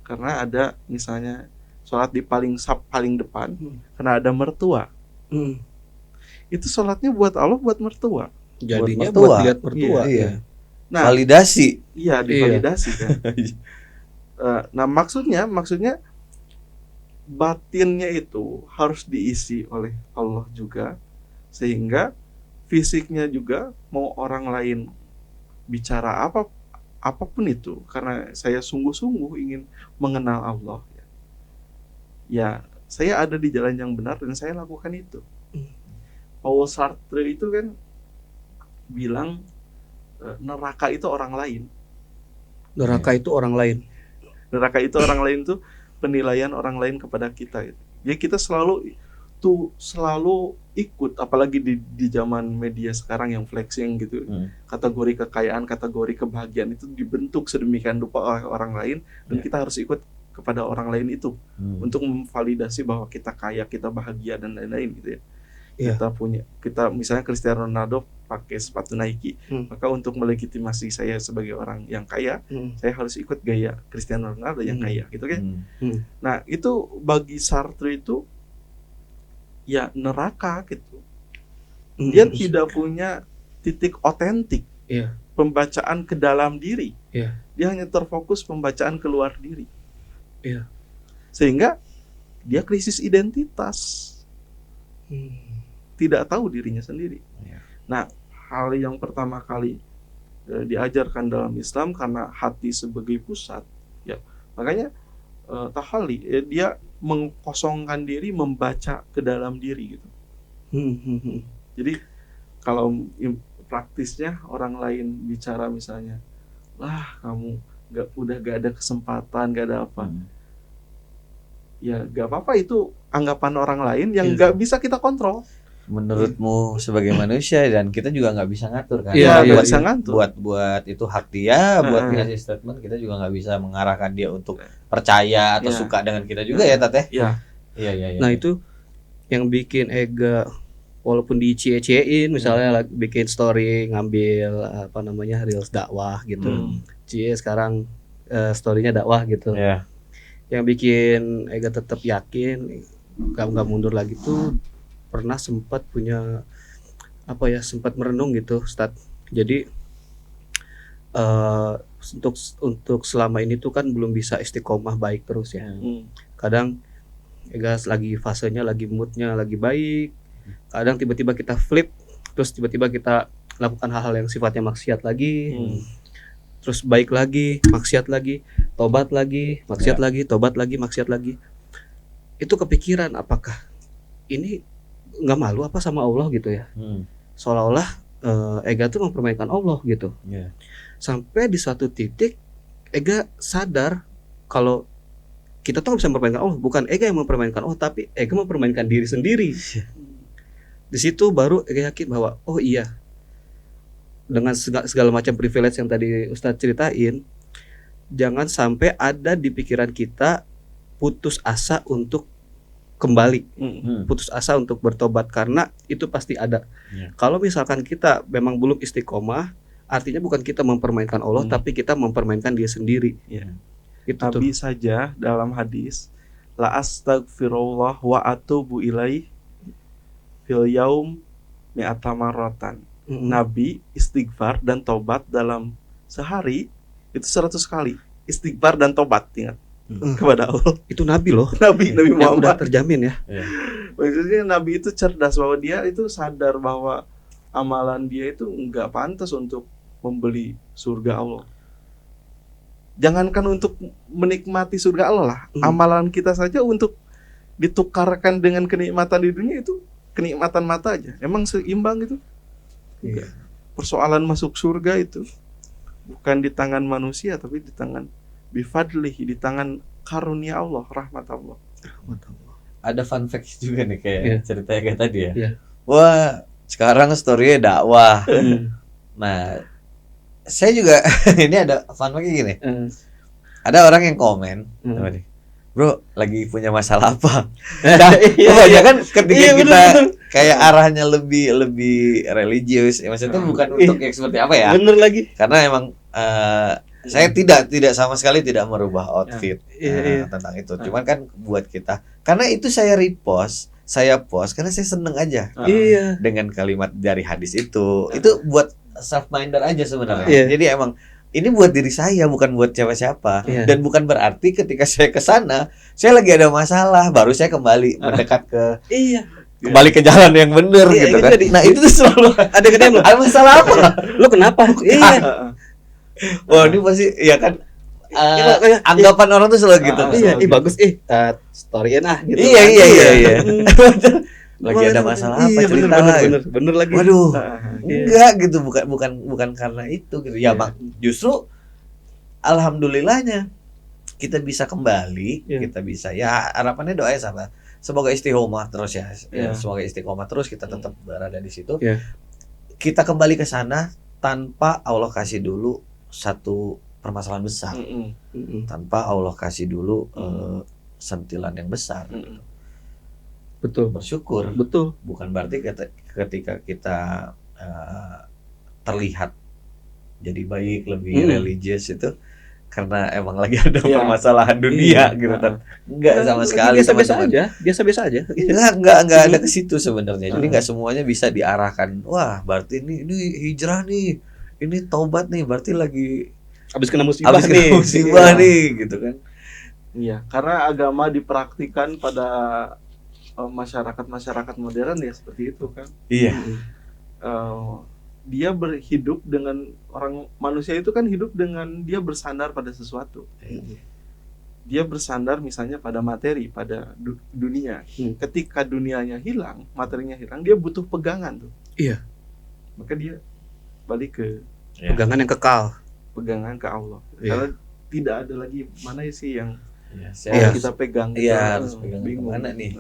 karena ada misalnya sholat di paling depan, karena ada mertua. Itu sholatnya buat Allah, buat mertua.
Jadinya
mertua.
buat dilihat mertua.
Iya.
Ya.
Nah,
Validasi.
iya divalidasi kan. Nah maksudnya batinnya itu harus diisi oleh Allah juga, sehingga fisiknya juga mau orang lain bicara apapun itu, karena saya sungguh-sungguh ingin mengenal Allah ya saya ada di jalan yang benar dan saya lakukan itu. Paul Sartre itu kan bilang neraka itu orang lain.
Neraka itu orang lain.
Neraka itu orang lain tuh penilaian orang lain kepada kita gitu. Ya kita selalu ikut, apalagi di zaman media sekarang yang flexing gitu. Kategori kekayaan, kategori kebahagiaan itu dibentuk sedemikian rupa oleh orang lain, dan kita harus ikut kepada orang lain itu untuk memvalidasi bahwa kita kaya, kita bahagia dan lain-lain gitu ya. Kita misalnya Cristiano Ronaldo pakai sepatu Nike, maka untuk melegitimasi saya sebagai orang yang kaya, saya harus ikut gaya Cristiano Ronaldo yang kaya gitu kan. Nah itu bagi Sartre itu ya neraka gitu. Dia tidak punya titik otentik pembacaan ke dalam diri. Dia hanya terfokus pembacaan keluar diri. Sehingga dia krisis identitas. Tidak tahu dirinya sendiri. Nah, hal yang pertama kali diajarkan dalam Islam karena hati sebagai pusat, ya makanya tahali dia mengkosongkan diri, membaca ke dalam diri gitu. Jadi kalau praktisnya orang lain bicara misalnya, lah kamu udah gak ada kesempatan, gak ada apa. Ya gak apa-apa, itu anggapan orang lain yang gak bisa kita kontrol.
Menurutmu sebagai manusia, dan kita juga nggak bisa ngatur kan.
Nggak bisa ngatur.
Buat itu hak dia, buat ngasih statement, kita juga nggak bisa mengarahkan dia untuk percaya atau suka dengan kita juga ya Tat ya. Iya.
Nah itu yang bikin Ega walaupun dicie-ciein, misalnya bikin story ngambil reels dakwah gitu. Cie sekarang storynya dakwah gitu. yang bikin Ega tetap yakin nggak mundur lagi tuh pernah sempat punya sempat merenung gitu, Ustadz. Jadi untuk selama ini tuh kan belum bisa istiqomah baik terus ya. Kadang Ega lagi fasenya, lagi moodnya lagi baik, kadang tiba-tiba kita flip, terus tiba-tiba kita lakukan hal-hal yang sifatnya maksiat lagi, terus baik lagi, maksiat lagi, tobat lagi, maksiat lagi, tobat lagi, maksiat lagi. Itu kepikiran, apakah ini nggak malu apa sama Allah gitu ya? Seolah-olah Ega tuh mempermainkan Allah gitu. Sampai di suatu titik Ega sadar kalau kita tuh nggak bisa mempermainkan Allah, bukan Ega yang mempermainkan Allah, tapi Ega mempermainkan diri sendiri. Di situ baru Ega yakin bahwa oh iya, dengan segala macam privilege yang tadi Ustadz ceritain, jangan sampai ada di pikiran kita putus asa untuk kembali, putus asa untuk bertobat, karena itu pasti ada. Kalau misalkan kita memang belum istiqomah, artinya bukan kita mempermainkan Allah, tapi kita mempermainkan dia sendiri. Itu
Nabi saja dalam hadis, la astaghfirullah wa atubu ilaih fil yaum mi'ata marratan. Nabi istighfar dan tobat dalam sehari itu 100 kali. Istighfar dan tobat, ingat, kepada Allah.
Itu Nabi loh.
Nabi
Yang udah
Muhammad.
terjamin ya.
Maksudnya Nabi itu cerdas, bahwa dia itu sadar bahwa amalan dia itu nggak pantas untuk membeli surga Allah. Jangankan untuk menikmati surga Allah lah, amalan kita saja untuk ditukarkan dengan kenikmatan di dunia itu kenikmatan mata aja. Emang seimbang itu? Enggak. Persoalan masuk surga itu bukan di tangan manusia, tapi di tangan bifadlih, di tangan karunia Allah, rahmat Allah.
Ada fun fact juga nih kayak ceritanya kayak tadi ya. Wah, sekarang story-nya dakwah. Nah, saya juga ini ada fun fact gini. Ada orang yang komen, bro, lagi punya masalah apa? Nah, kebanyakan ketika kita kayak arahnya lebih religius, ya, maksudnya bukan untuk yang seperti apa ya?
Bener lagi.
Karena emang saya tidak sama sekali tidak merubah outfit tentang itu. Cuman kan buat kita, karena itu saya post karena saya seneng aja dengan kalimat dari hadis itu. Itu buat self-minder aja sebenarnya. Jadi emang ini buat diri saya, bukan buat siapa-siapa. Dan bukan berarti ketika saya ke sana, saya lagi ada masalah, baru saya kembali mendekat ke kembali ke jalan yang benar gitu kan. Nah, itu tuh selalu
ada kedem lo.
Ada masalah apa?
Lo kenapa?
Wah, ini pasti ya kan. Anggapan orang tuh selalu gitu.
Bagus storyin gitu.
Iya. Lagi ada masalah apa, cerita lah.
Bener lagi.
Waduh. Enggak gitu, bukan karena itu gitu. Ya, justru alhamdulillahnya kita bisa kembali, kita bisa, ya harapannya doa sama. Semoga istiqomah terus ya. Semoga istiqomah terus, kita tetap berada di situ. Kita kembali ke sana tanpa Allah kasih dulu satu permasalahan besar. Tanpa Allah kasih dulu sentilan yang besar.
Betul.
Bersyukur.
Betul.
Bukan berarti ketika kita terlihat jadi baik, lebih religius itu karena emang lagi ada permasalahan dunia gitu kan. Enggak sama sekali,
biasa-biasa aja.
Enggak ada ke situ sebenarnya. Jadi enggak semuanya bisa diarahkan. Wah, berarti ini hijrah nih. Ini taubat nih, berarti lagi
habis kena musibah
nih gitu kan.
Iya, karena agama dipraktikkan pada masyarakat modern ya seperti itu kan.
Iya.
Dia berhidup dengan orang manusia itu kan hidup dengan dia bersandar pada sesuatu. Dia bersandar misalnya pada materi, pada dunia. Ketika dunianya hilang, materinya hilang, dia butuh pegangan tuh.
Iya.
Maka dia balik ke
pegangan yang kekal,
pegangan ke Allah. Karena tidak ada lagi mana sih yang kita pegang.
Iya, harus pegang mana nih.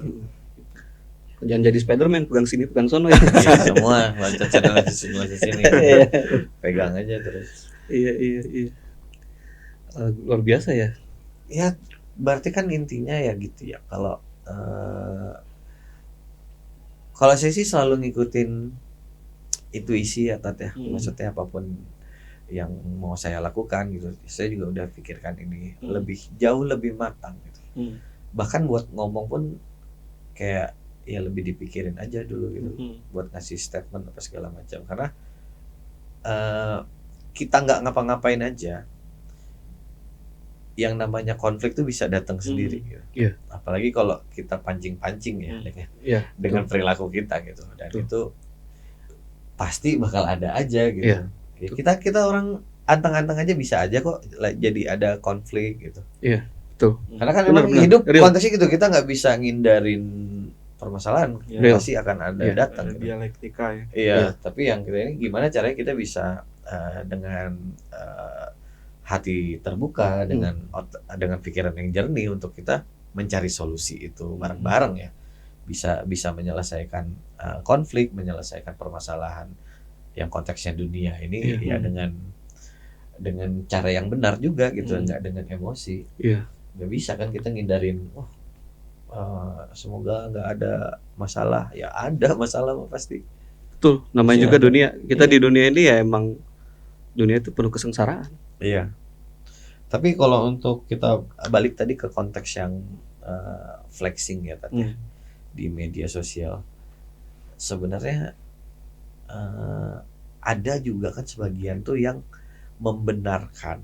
Jangan jadi Spiderman, pegang sini, pegang sono ya.
Semua loncat sana sini. Pegang aja terus.
Iya. Luar biasa ya.
Ya, berarti kan intinya ya gitu ya. Kalau saya sih selalu ngikutin intuisi ya Tat ya. Maksudnya apapun yang mau saya lakukan gitu, saya juga udah pikirkan ini lebih jauh lebih matang gitu. Bahkan buat ngomong pun kayak ya lebih dipikirin aja dulu gitu, buat ngasih statement apa segala macam, karena kita nggak ngapa-ngapain aja, yang namanya konflik tuh bisa datang sendiri gitu.
Iya.
Apalagi kalau kita pancing-pancing ya dengan perilaku kita gitu, dan itu pasti bakal ada aja gitu.
Iya.
Ya, kita orang anteng-anteng aja bisa aja kok jadi ada konflik gitu.
Iya, betul.
Karena kan
Benar,
memang
benar.
hidup
Real.
konteksnya gitu, kita nggak bisa ngindarin permasalahan,
Real.
pasti akan ada
Iya.
datang gitu.
Dialektika ya.
Iya,
Iya.
tapi yang kita ini gimana caranya kita bisa dengan hati terbuka, dengan pikiran yang jernih untuk kita mencari solusi itu bareng-bareng ya, bisa menyelesaikan konflik, menyelesaikan permasalahan yang konteksnya dunia ini ya dengan cara yang benar juga gitu, nggak dengan emosi.
Iya.
Nggak bisa kan kita ngindarin, semoga nggak ada masalah. Ya ada masalah pasti.
Betul, namanya
Iya,
juga
ada.
dunia. Kita
Iya.
di dunia ini ya emang dunia itu penuh kesengsaraan.
Iya. Tapi kalau untuk kita balik tadi ke konteks yang flexing ya tadi di media sosial, sebenarnya ada juga kan sebagian tuh yang membenarkan.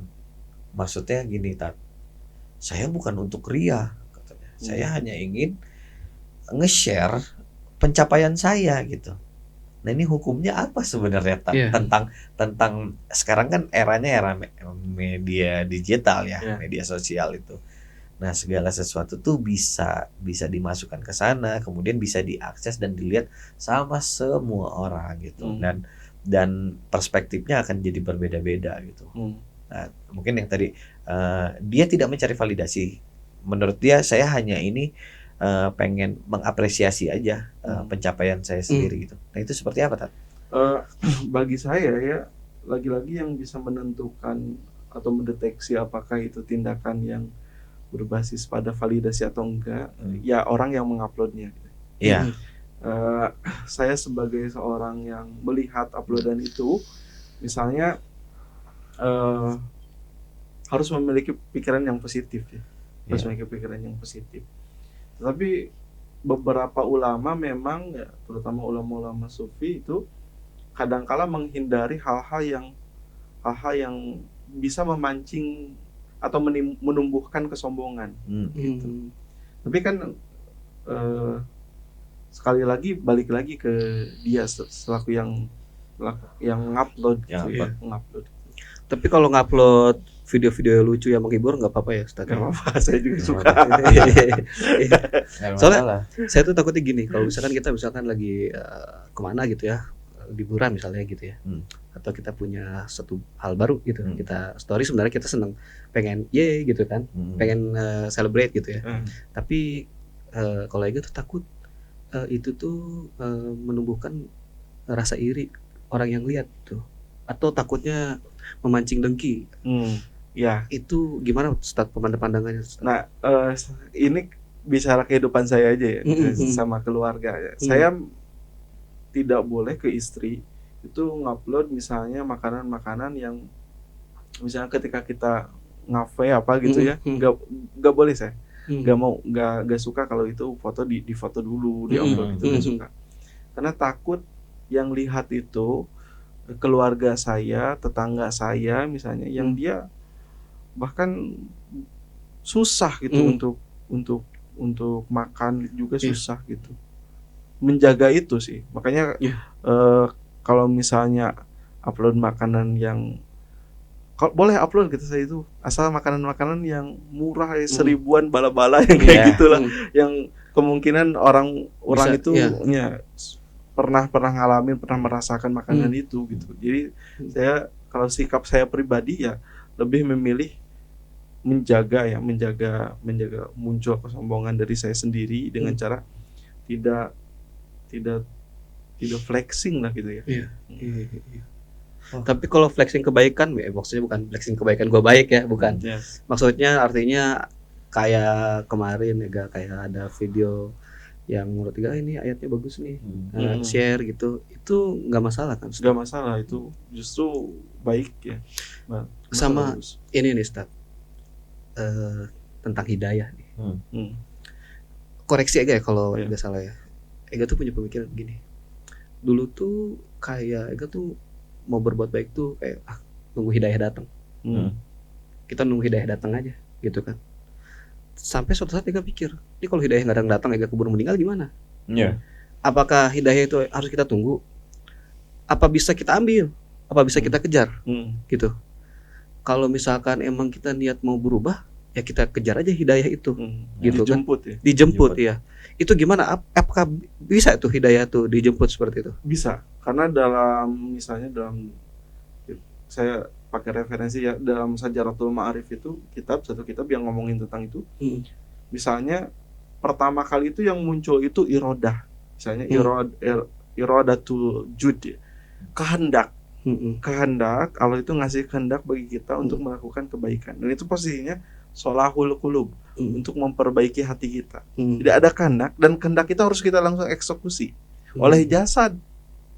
Maksudnya gini, Tat, saya bukan untuk ria katanya. Saya hanya ingin nge-share pencapaian saya gitu. Nah, ini hukumnya apa sebenarnya, Tat?
Iya.
Tentang sekarang kan eranya era media digital ya, media sosial itu. Nah, segala sesuatu tuh bisa dimasukkan ke sana, kemudian bisa diakses dan dilihat sama semua orang gitu. Dan perspektifnya akan jadi berbeda-beda gitu. Nah, mungkin yang tadi dia tidak mencari validasi. Menurut dia, saya hanya ini pengen mengapresiasi aja pencapaian saya sendiri gitu. Nah, itu seperti apa, Tat?
Bagi saya ya, lagi-lagi yang bisa menentukan atau mendeteksi apakah itu tindakan yang berbasis pada validasi atau enggak, ya orang yang menguploadnya.
Iya.
Saya sebagai seorang yang melihat uploadan itu, misalnya harus memiliki pikiran yang positif ya, harus memiliki pikiran yang positif. Tapi beberapa ulama memang ya, terutama ulama-ulama sufi itu kadangkala menghindari hal-hal yang bisa memancing atau menumbuhkan kesombongan. Gitu. Tapi kan sekali lagi balik lagi ke dia selaku yang ngupload gitu ya, ngupload.
Tapi kalau ngupload video-video lucu yang menghibur nggak apa-apa ya, Ustaz?
Nggak apa-apa, saya juga suka.
Soalnya saya tuh takutnya gini, kalau misalkan kita lagi kemana gitu ya, liburan misalnya gitu ya, atau kita punya satu hal baru gitu, kita story, sebenarnya kita seneng, pengen gitu kan, pengen celebrate gitu ya. Tapi kalau Ega tuh takut itu tuh menumbuhkan rasa iri orang yang lihat tuh, atau takutnya memancing dengki.
Ya.
Itu gimana Ustaz pandangannya?
Nah, ini bicara kehidupan saya aja ya, sama keluarga ya. Saya tidak boleh ke istri itu ngupload misalnya makanan-makanan yang misalnya ketika kita ngafe apa gitu ya, nggak boleh saya. Nggak suka kalau itu foto di foto dulu, di upload itu nggak suka. Karena takut yang lihat itu keluarga saya, tetangga saya misalnya, yang dia bahkan susah gitu untuk makan juga susah gitu. Menjaga itu sih. Makanya kalau misalnya upload makanan yang boleh upload gitu, saya itu asal makanan-makanan yang murah ya, seribuan bala-bala yang kayak gitulah, yang kemungkinan orang itu ya pernah ngalamin, pernah merasakan makanan itu gitu. Jadi saya, kalau sikap saya pribadi ya lebih memilih menjaga muncul kesombongan dari saya sendiri dengan cara tidak flexing lah gitu ya.
Iya. Tapi kalau flexing kebaikan, maksudnya bukan flexing kebaikan gue baik ya, bukan. Maksudnya artinya kayak kemarin ya, kayak ada video yang menurut Ega ini ayatnya bagus nih, share gitu, itu nggak masalah kan?
Nggak masalah, itu justru baik ya.
Sama bagus. Ini nih Ustaz, tentang hidayah nih. Koreksi Ega ya kalau
Iya.
nggak salah ya. Ega tuh punya pemikiran begini. Dulu tuh kayak Ega tuh mau berbuat baik tuh kayak nunggu hidayah datang. Kita nunggu hidayah datang aja gitu kan. Sampai suatu saat Ega pikir, ini kalau hidayah nggak datang Ega keburu meninggal gimana?
Iya.
Apakah hidayah itu harus kita tunggu? Apa bisa kita ambil? Apa bisa kita kejar? Gitu. Kalau misalkan emang kita niat mau berubah, ya kita kejar aja hidayah itu. Gitu kan.
Dijemput ya.
Dijemput ya. Itu gimana? Apakah bisa tuh hidayah tuh dijemput seperti itu?
Bisa, karena misalnya dalam saya pakai referensi ya, dalam Sajaratul Ma'arif itu satu kitab yang ngomongin tentang itu. Misalnya pertama kali itu yang muncul itu irodah, misalnya iradatul jud, kehendak. Kehendak, Allah itu ngasih kehendak bagi kita untuk melakukan kebaikan, dan itu posisinya sholahul qulub, untuk memperbaiki hati kita. Tidak ada kehendak, dan kehendak kita harus kita langsung eksekusi oleh jasad,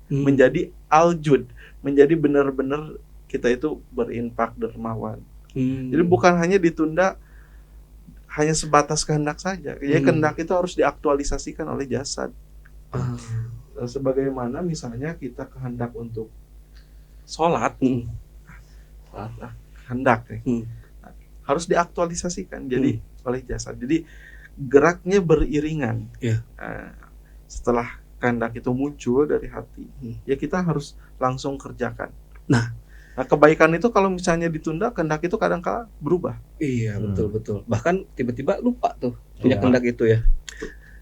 menjadi al-jud, menjadi benar-benar kita itu berinfak dermawan. Jadi bukan hanya ditunda hanya sebatas kehendak saja. Ya, kehendak itu harus diaktualisasikan oleh jasad. Sebagaimana misalnya kita kehendak untuk sholat, kehendak nih, harus diaktualisasikan jadi oleh jasad. Jadi geraknya beriringan. Setelah kehendak itu muncul dari hati, ya kita harus langsung kerjakan. Nah, kebaikan itu kalau misalnya ditunda, kehendak itu kadang-kala berubah.
Iya, betul. Bahkan tiba-tiba lupa tuh punya kehendak itu ya.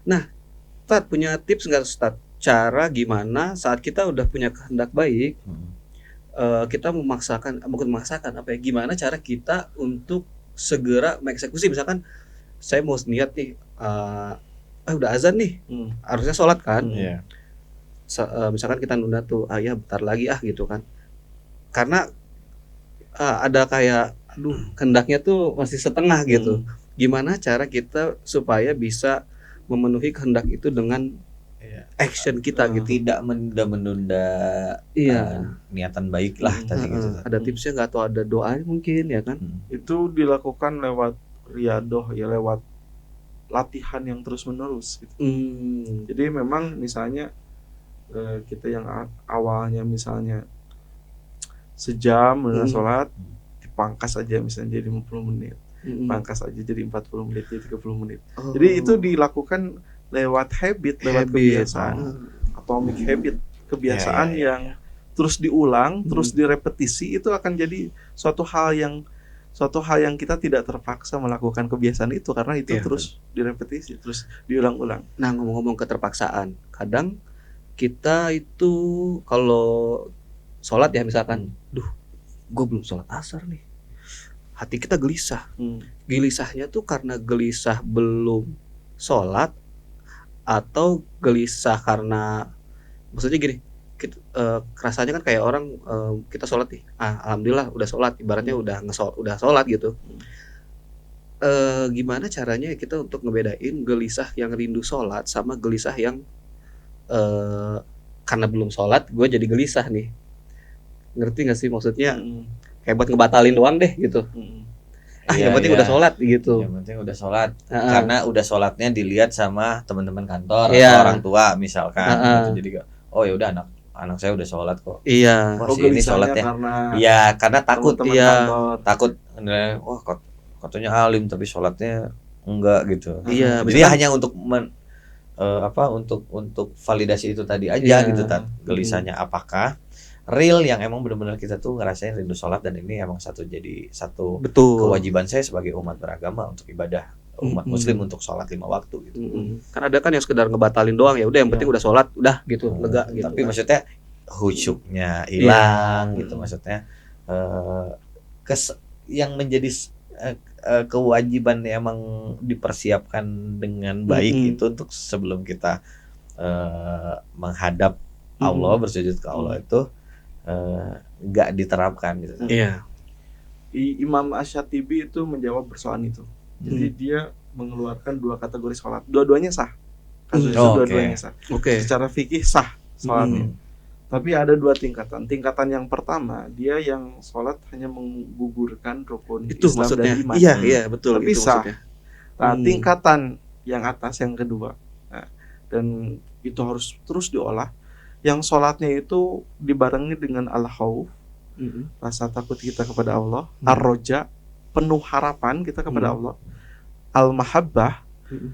Nah, Ustadz punya tips nggak Ustadz? Cara gimana saat kita udah punya kehendak baik, kita bukan memaksakan apa ya? Gimana cara kita untuk segera mengeksekusi? Misalkan saya mau niat nih, udah azan nih, harusnya sholat kan? Misalkan kita nunda tuh, ya bentar lagi gitu kan? Karena ada kayak kehendaknya tuh masih setengah gitu. Gimana cara kita supaya bisa memenuhi kehendak itu dengan action kita gitu,
tidak menunda niatan baik lah tadi gitu.
Ada tipsnya nggak, atau ada doanya mungkin ya kan?
Itu dilakukan lewat riyadoh ya, lewat latihan yang terus menerus gitu. Jadi memang misalnya kita yang awalnya misalnya sejam sholat, dipangkas aja misalnya jadi 50 menit, pangkas aja jadi 40 menit, jadi 30 menit. Jadi itu dilakukan lewat habit, lewat kebiasaan, atomic habit, kebiasaan yang terus diulang, terus direpetisi, itu akan jadi suatu hal yang kita tidak terpaksa melakukan kebiasaan itu, karena itu terus direpetisi, terus diulang-ulang.
Nah, ngomong-ngomong keterpaksaan, kadang kita itu kalau sholat ya misalkan, gue belum sholat asar nih, hati kita gelisah. Gelisahnya tuh karena gelisah belum sholat, atau gelisah karena, maksudnya gini, rasanya kan kayak orang kita sholat nih, alhamdulillah udah sholat, ibaratnya udah sholat gitu. Gimana caranya kita untuk ngebedain gelisah yang rindu sholat sama gelisah yang karena belum sholat gue jadi gelisah nih? Ngerti nggak sih maksudnya? Kayak buat ngebatalin doang deh gitu. Yang penting udah sholat gitu.
Yang penting udah sholat, karena udah sholatnya dilihat sama teman-teman kantor atau orang tua misalkan. Gitu. Jadi ya udah anak saya udah sholat kok.
Iya.
Ini sholatnya. Karena takut. Takut. Katanya alim tapi sholatnya enggak gitu.
Iya.
Jadi hanya untuk untuk validasi itu tadi aja gitu kan. Gelisahnya apakah real yang emang benar-benar kita tuh ngerasain rindu sholat, dan ini emang satu kewajiban saya sebagai umat beragama untuk ibadah umat muslim untuk sholat 5 waktu gitu.
Kan ada kan yang sekedar ngebatalin doang, ya udah yang penting udah sholat udah gitu, lega gitu.
Tapi maksudnya khusyuknya hilang gitu, maksudnya yang menjadi kewajiban yang emang dipersiapkan dengan baik itu untuk sebelum kita menghadap Allah, bersujud ke Allah itu nggak diterapkan gitu.
Imam Asy-Syatibi itu menjawab persoalan itu. Jadi dia mengeluarkan 2 kategori sholat, dua-duanya sah. Dua-duanya sah. Secara fikih sah sholatnya. Tapi ada 2 tingkatan. Tingkatan yang pertama, dia yang sholat hanya menggugurkan rukun
itu
Islam
maksudnya.
dan iman.
Iya betul.
Tapi
itu
sah.
Maksudnya.
Nah, tingkatan yang atas yang kedua. Nah, dan itu harus terus diolah. Yang sholatnya itu dibarengi dengan al-khauf, rasa takut kita kepada Allah, ar-roja, penuh harapan kita kepada Allah, al-mahabbah,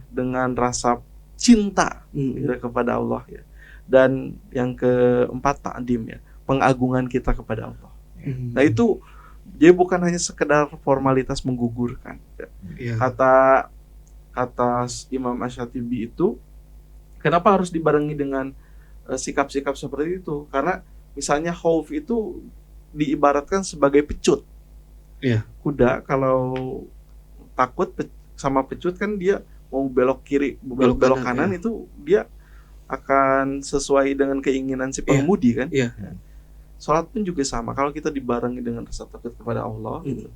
dengan rasa cinta kita kepada Allah ya. Dan yang keempat ta'dim ya, pengagungan kita kepada Allah. Nah itu jadi bukan hanya sekedar formalitas menggugurkan ya. Kata Imam Asy-Syatibi itu, kenapa harus dibarengi dengan sikap-sikap seperti itu? Karena misalnya khauf itu diibaratkan sebagai pecut. Kuda kalau takut sama pecut kan dia mau belok kiri, belok kanan itu dia akan sesuai dengan keinginan si pengemudi kan. Sholat pun juga sama. Kalau kita dibarengi dengan rasa takut kepada Allah, gitu,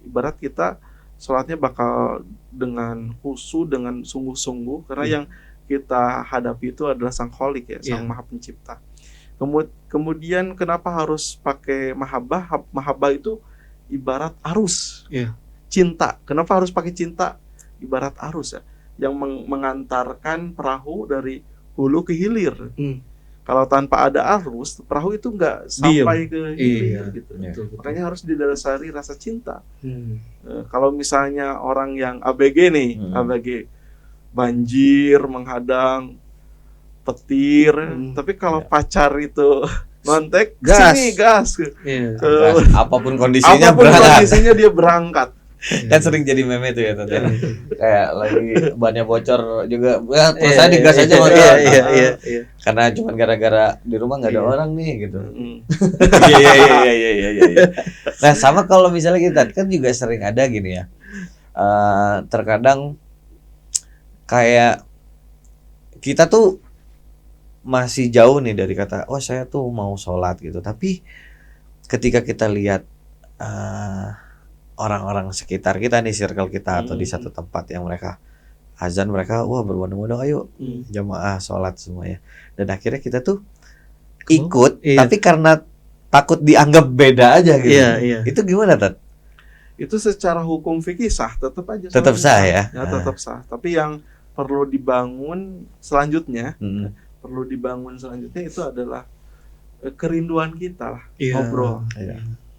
ibarat kita sholatnya bakal dengan khusyuk, dengan sungguh-sungguh, karena yang kita hadapi itu adalah Sang Khalik ya, Sang Maha Pencipta. Kemudian kenapa harus pakai mahabbah? Mahabbah itu ibarat arus, cinta. Kenapa harus pakai cinta? Ibarat arus ya, yang mengantarkan perahu dari hulu ke hilir. Kalau tanpa ada arus, perahu itu nggak sampai ke hilir gitu. Makanya harus didasari rasa cinta. Kalau misalnya orang yang ABG nih, ABG banjir menghadang, petir, tapi kalau pacar itu nontek, sini gas.
Apapun kondisinya
dia berangkat.
Kan sering jadi meme tuh ya tante. Kayak lagi bannya bocor juga, terus saya digas aja karena cuma gara-gara di rumah nggak ada orang nih gitu. Iya. Nah sama kalau misalnya kita kan juga sering ada gini ya, terkadang kayak kita tuh masih jauh nih dari kata saya tuh mau sholat gitu, tapi ketika kita lihat orang-orang sekitar kita nih, circle kita atau di satu tempat yang mereka azan, mereka berbondong-bondong ayo jamaah sholat semuanya, dan akhirnya kita tuh ikut tapi karena takut dianggap beda aja gitu. Itu gimana Tat?
Itu secara hukum fikih sah, tetap
sah ya,
tetap sah. Tapi yang perlu dibangun selanjutnya itu adalah kerinduan kita lah,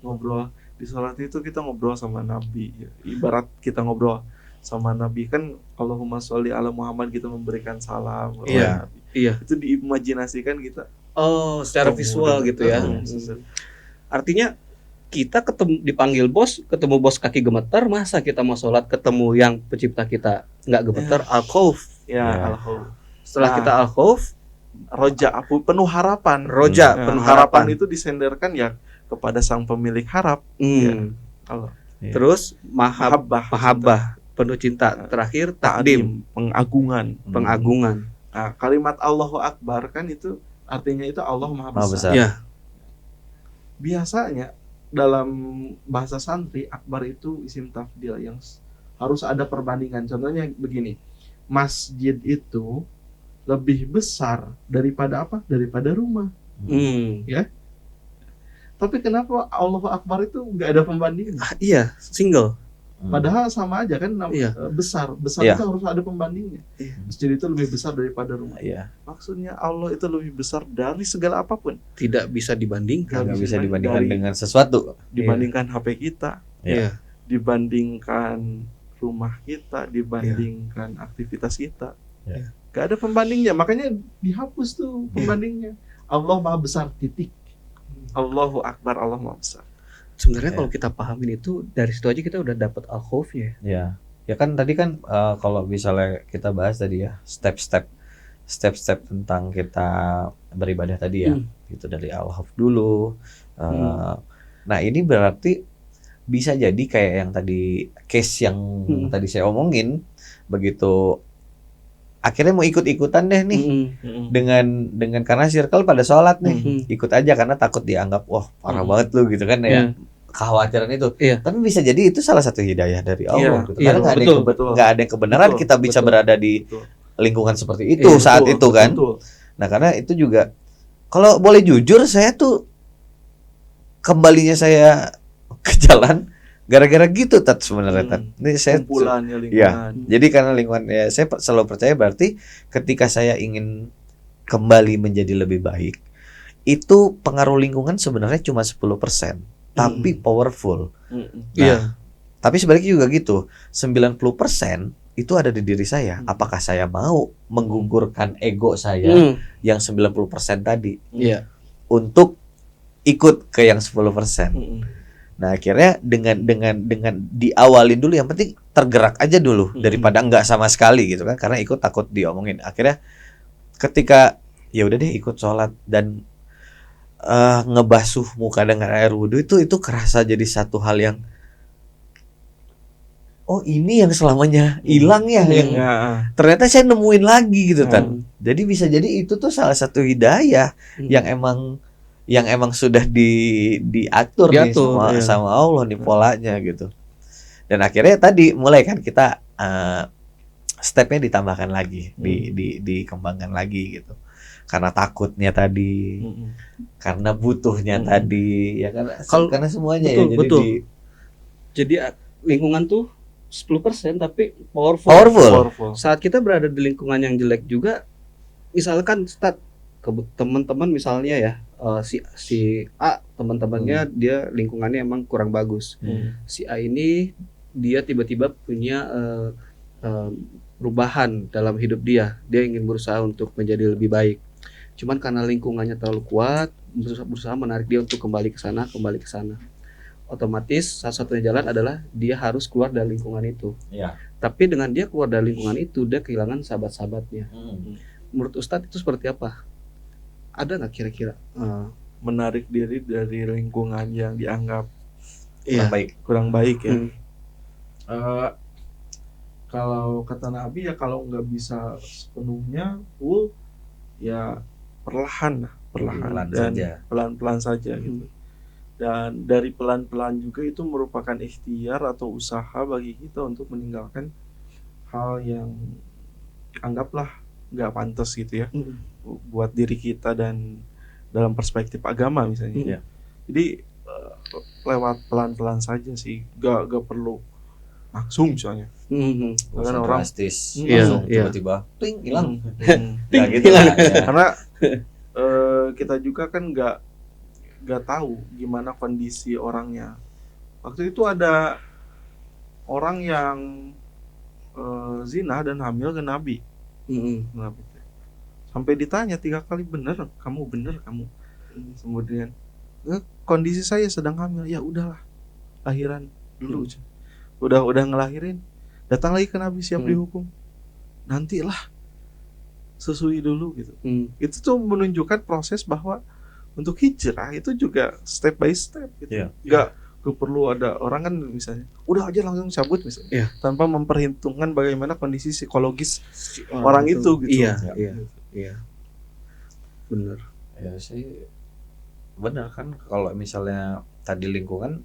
ngobrol. Di sholat itu kita ngobrol sama Nabi ya. Ibarat kita ngobrol sama Nabi kan, Allahumma sholli ala Muhammad, kita memberikan salam Nabi. Itu diimajinasikan kita
secara visual gitu ya. Artinya kita dipanggil bos, ketemu bos kaki gemeter, masa kita mau sholat ketemu yang pencipta kita nggak gemeter? Al-khauf
al-khauf.
Setelah kita al-khauf,
roja, penuh harapan.
Penuh harapan
itu disenderkan ya kepada Sang Pemilik harap. Allah.
Terus mahabbah, penuh cinta. Terakhir takdim,
pengagungan. Nah, kalimat Allahu Akbar kan itu artinya itu Allah Maha Besar. Biasanya dalam bahasa santri, akbar itu isim tafdil yang harus ada perbandingan. Contohnya begini, masjid itu lebih besar daripada apa? Daripada rumah. Ya. Tapi kenapa Allahu Akbar itu nggak ada pembandingan?
Single.
Padahal sama aja kan, besar itu harus ada pembandingnya. Masjid itu lebih besar daripada rumah. Maksudnya Allah itu lebih besar dari segala apapun.
Tidak bisa dibandingkan.
Nggak bisa dibandingkan dengan sesuatu.
Dibandingkan HP kita, dibandingkan rumah kita, dibandingkan aktivitas kita. Gak ada pembandingnya. Makanya dihapus tuh pembandingnya. Allah Maha Besar, titik. Allahu Akbar, Allah Maha Besar.
Sebenarnya kalau kita pahamin itu, dari situ aja kita udah dapat al-khaufnya.
Ya kan tadi kan kalau misalnya kita bahas tadi ya, step-step tentang kita beribadah tadi ya, gitu dari al-khauf dulu. Nah ini berarti bisa jadi kayak yang tadi case yang tadi saya omongin, begitu akhirnya mau ikut-ikutan deh nih dengan karena circle pada sholat nih, ikut aja karena takut dianggap parah banget lu gitu kan ya, kekhawatiran itu. Tapi bisa jadi itu salah satu hidayah dari Allah gitu. Karena nggak ada yang kebenaran kita bisa berada di lingkungan seperti itu saat itu kan. Nah karena itu juga kalau boleh jujur, saya tuh kembalinya saya ke jalan gara-gara gitu Tat sebenarnya Tat. Ini saya
kumpulannya
ya.
lingkungan.
Jadi karena lingkungan ya saya selalu percaya berarti ketika saya ingin kembali menjadi lebih baik, itu pengaruh lingkungan sebenarnya cuma 10%, tapi powerful. Nah, tapi sebaliknya juga gitu. 90% itu ada di diri saya. Apakah saya mau menggugurkan ego saya yang 90% tadi untuk ikut ke yang 10%? Nah, akhirnya dengan diawalin dulu, yang penting tergerak aja dulu daripada enggak sama sekali gitu kan, karena ikut takut diomongin. Akhirnya ketika ya udah deh ikut sholat dan ngebasuh muka dengan air wudhu, itu kerasa jadi satu hal yang oh ini yang selamanya hilang ya, yang ternyata saya nemuin lagi gitu kan. Jadi bisa jadi itu tuh salah satu hidayah yang emang sudah diatur nih sama Allah nih polanya gitu. Dan akhirnya tadi mulai kan kita stepnya ditambahkan lagi, dikembangkan lagi gitu. Karena takutnya tadi, karena butuhnya tadi, ya kan? Karena semuanya
betul. Jadi lingkungan tuh 10% tapi powerful. Saat kita berada di lingkungan yang jelek juga, misalkan teman-teman misalnya ya, si A teman-temannya dia lingkungannya emang kurang bagus. Si A ini dia tiba-tiba punya perubahan dalam hidup dia ingin berusaha untuk menjadi lebih baik. Cuman karena lingkungannya terlalu kuat, berusaha menarik dia untuk kembali ke sana. Otomatis satu-satunya jalan adalah dia harus keluar dari lingkungan itu. Tapi dengan dia keluar dari lingkungan itu, dia kehilangan sahabat-sahabatnya. Menurut Ustadz itu seperti apa? Ada nggak kira-kira
menarik diri dari lingkungan yang dianggap
kurang baik
ya? Kalau kata Nabi ya, kalau nggak bisa sepenuhnya full ya perlahan dan pelan-pelan saja gitu. Dan dari pelan-pelan juga itu merupakan ikhtiar atau usaha bagi kita untuk meninggalkan hal yang anggaplah nggak pantas gitu ya buat diri kita dan dalam perspektif agama misalnya. Jadi lewat pelan-pelan saja sih, gak perlu langsung misalnya.
Kan orang drastis
langsung
tiba-tiba ting hilang.
Gitu
lah, ya.
Karena kita juga kan nggak tahu gimana kondisi orangnya. Waktu itu ada orang yang zina dan hamil ke Nabi. Sampai ditanya 3 kali, bener kamu. Kemudian kondisi saya sedang hamil. Ya udahlah, lahiran dulu. Udah ngelahirin, datang lagi ke Nabi siap dihukum. Nantilah, susui dulu gitu. Itu tuh menunjukkan proses bahwa untuk hijrah itu juga step by step gitu. Gak perlu ada orang kan misalnya udah aja langsung cabut misalnya, tanpa memperhitungkan bagaimana kondisi psikologis orang itu gitu.
Iya. Benar.
Ya sih benar kan, kalau misalnya tadi lingkungan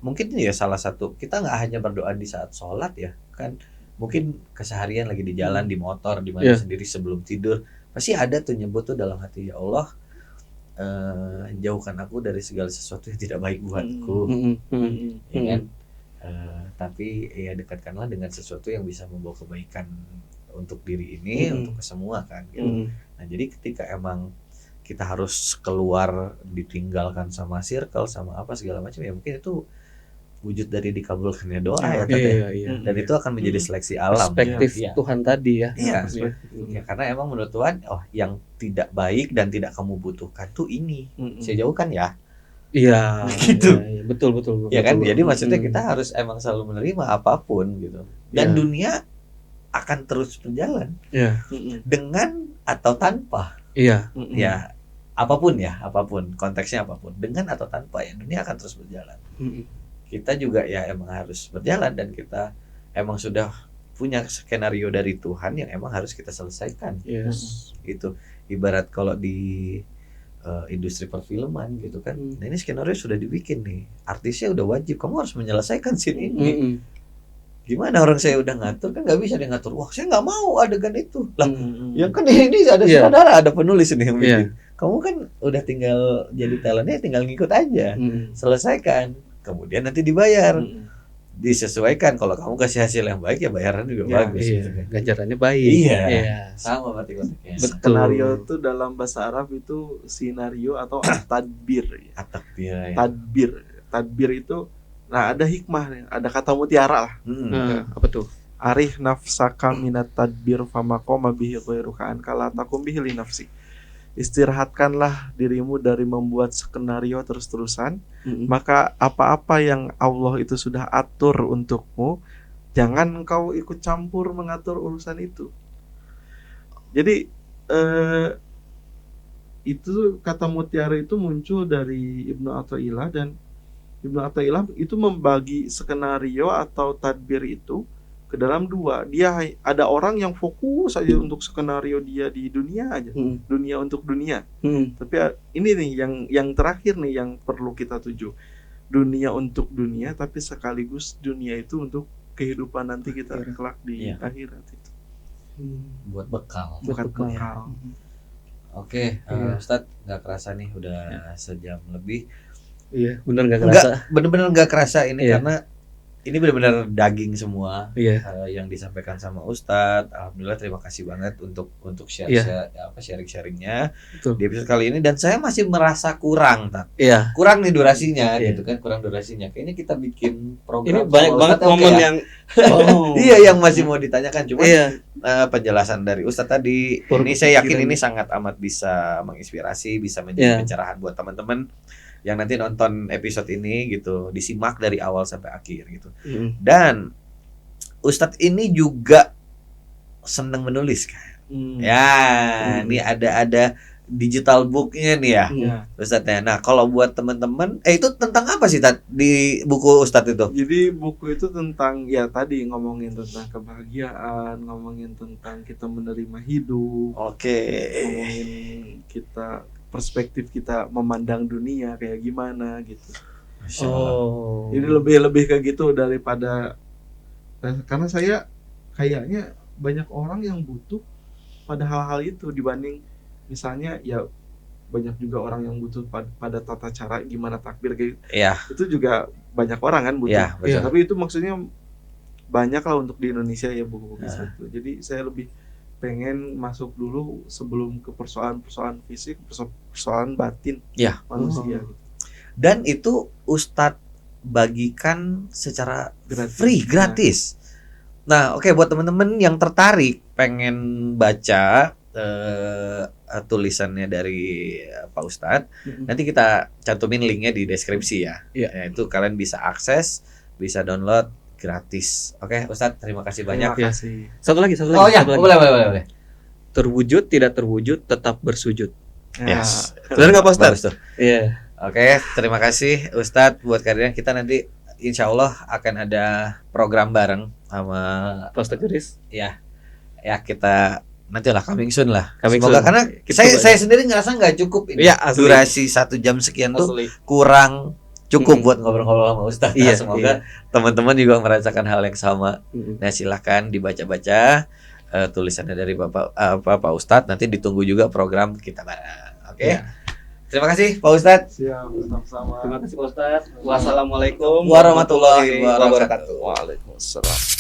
mungkin ya salah satu, kita nggak hanya berdoa di saat sholat ya kan, mungkin keseharian lagi di jalan, di motor, di mana sendiri sebelum tidur pasti ada tuh nyebut tuh dalam hati, ya Allah jauhkan aku dari segala sesuatu yang tidak baik buatku, ya kan? Tapi ya dekatkanlah dengan sesuatu yang bisa membawa kebaikan untuk diri ini, untuk semua kan gitu. Nah jadi ketika emang kita harus keluar, ditinggalkan sama circle, sama apa segala macam, ya mungkin itu wujud dari dikabulkannya doa ya tadi. Dan itu akan menjadi seleksi alam.
Perspektif Tuhan tadi ya.
Iya. Ya, karena emang menurut Tuhan, yang tidak baik dan tidak kamu butuhkan tuh ini. Saya jauhkan ya.
Iya.
Gitu.
Ya, betul.
Ya kan. Jadi maksudnya kita harus emang selalu menerima apapun gitu. Dan dunia akan terus berjalan. Dengan atau tanpa.
Iya.
Ya. Apapun, konteksnya apapun, dengan atau tanpa ya dunia akan terus berjalan. Kita juga ya emang harus berjalan, dan kita emang sudah punya skenario dari Tuhan yang emang harus kita selesaikan. Itu ibarat kalau di industri perfilman gitu kan. Nah ini skenario sudah dibikin nih, artisnya udah wajib kamu harus menyelesaikan scene ini. Gimana orang saya udah ngatur, kan nggak bisa dia ngatur, wah saya nggak mau adegan itu lah. Yang kan ini ada saudara, ada penulis ini yang bikin. Kamu kan udah tinggal jadi talentnya, tinggal ngikut aja, selesaikan, kemudian nanti dibayar. disesuaikan. Kalau kamu kasih hasil yang baik ya bayaran juga
Ya,
bagus
Iya,
gitu kan.
ganjarannya baik.
Iya.
Iya.
Sama berarti konteksnya.
Betul.
Skenario itu dalam bahasa Arab itu sinario atau tadbir.
At-takbir ya.
Tadbir itu, nah ada hikmahnya, ada kata mutiara lah.
Apa tuh?
Arih nafsaka minat tadbir famaqama bihi ghairuka an kala takum bihi li nafsi. Istirahatkanlah dirimu dari membuat skenario terus-terusan, maka apa-apa yang Allah itu sudah atur untukmu, jangan engkau ikut campur mengatur urusan itu. Jadi itu kata mutiara itu muncul dari Ibnu Athaillah, dan Ibnu Athaillah itu membagi skenario atau tadbir itu ke dalam dua. Dia ada orang yang fokus saja untuk skenario dia di dunia aja, dunia untuk dunia. Tapi ini nih yang terakhir nih yang perlu kita tuju, dunia untuk dunia, tapi sekaligus dunia itu untuk kehidupan nanti kita kelak di akhirat itu.
Buat bekal.
Bukan bekal.
Oke, Ustadz, nggak kerasa nih udah sejam lebih.
Iya, benar nggak kerasa.
Bener-bener nggak kerasa ini
Iya.
karena ini benar-benar daging semua.
Iya.
Yang disampaikan sama Ustadz. Alhamdulillah, terima kasih banget untuk sharing-sharingnya
Betul.
di episode kali ini. Dan saya masih merasa kurang,
Iya.
kurang nih durasinya,
Iya.
gitu kan, kurang durasinya. Kayaknya kita bikin
Ini
program
banyak
sama
banget
Ustadz,
momen
oke ya?
yang
Iya, yang masih mau ditanyakan. Cuma
Iya.
penjelasan dari Ustadz tadi, ini saya yakin ini sangat amat bisa menginspirasi, bisa menjadi pencerahan buat teman-teman yang nanti nonton episode ini gitu, disimak dari awal sampai akhir gitu. Dan Ustadz ini juga senang menulis kan. Ya, ini ada digital booknya nih ya, Ustadz ya. Nah, kalau buat teman-teman, itu tentang apa sih di buku Ustadz itu?
Jadi buku itu tentang, ya tadi ngomongin tentang kebahagiaan, ngomongin tentang kita menerima hidup, ngomongin kita perspektif kita memandang dunia kayak gimana gitu.
Masya Allah.
Ini lebih ke gitu daripada, karena saya kayaknya banyak orang yang butuh pada hal-hal itu dibanding misalnya ya banyak juga orang yang butuh pada tata cara gimana takbir kayak
Iya.
itu juga banyak orang kan butuh.
Iya, betul.
Tapi itu maksudnya banyak lah untuk di Indonesia ya buku-buku itu. Jadi saya lebih pengen masuk dulu sebelum ke persoalan fisik, persoalan batin manusia. Gitu.
Dan itu Ustadz bagikan secara
Gratis.
gratis. Nah, oke, buat teman-teman yang tertarik pengen baca tulisannya dari Pak Ustadz, nanti kita cantumin linknya di deskripsi ya. Ya, itu kalian bisa akses, bisa download gratis. Oke, Ustadz, terima kasih banyak.
Terima kasih.
Satu lagi.
Oh ya, boleh.
Terwujud tidak terwujud tetap bersujud.
Yes.
Benar nggak Pak Ustadz?
Bagus tuh.
Iya.
Oke, terima kasih Ustadz buat kalian. Kita nanti insya Allah akan ada program bareng sama
Pak Ustadz Yuris.
ya kita nanti lah coming soon lah.
Coming
Semoga
soon.
karena
Kita
saya sendiri ngerasa nggak cukup ini.
Iya, asli.
Durasi 1 jam sekian tuh
Asli.
kurang cukup buat ngobrol-ngobrol sama Ustadz.
Iya,
Semoga teman-teman juga merasakan hal yang sama. Nah, silahkan dibaca-baca tulisannya dari Pak Ustadz. Nanti ditunggu juga program kita bareng. Oke.
Iya.
Terima kasih Pak Ustadz.
Siap, sama-sama.
Terima kasih Pak Ustadz. Wassalamualaikum
Warahmatullahi wabarakatuh.
Waalaikumsalam.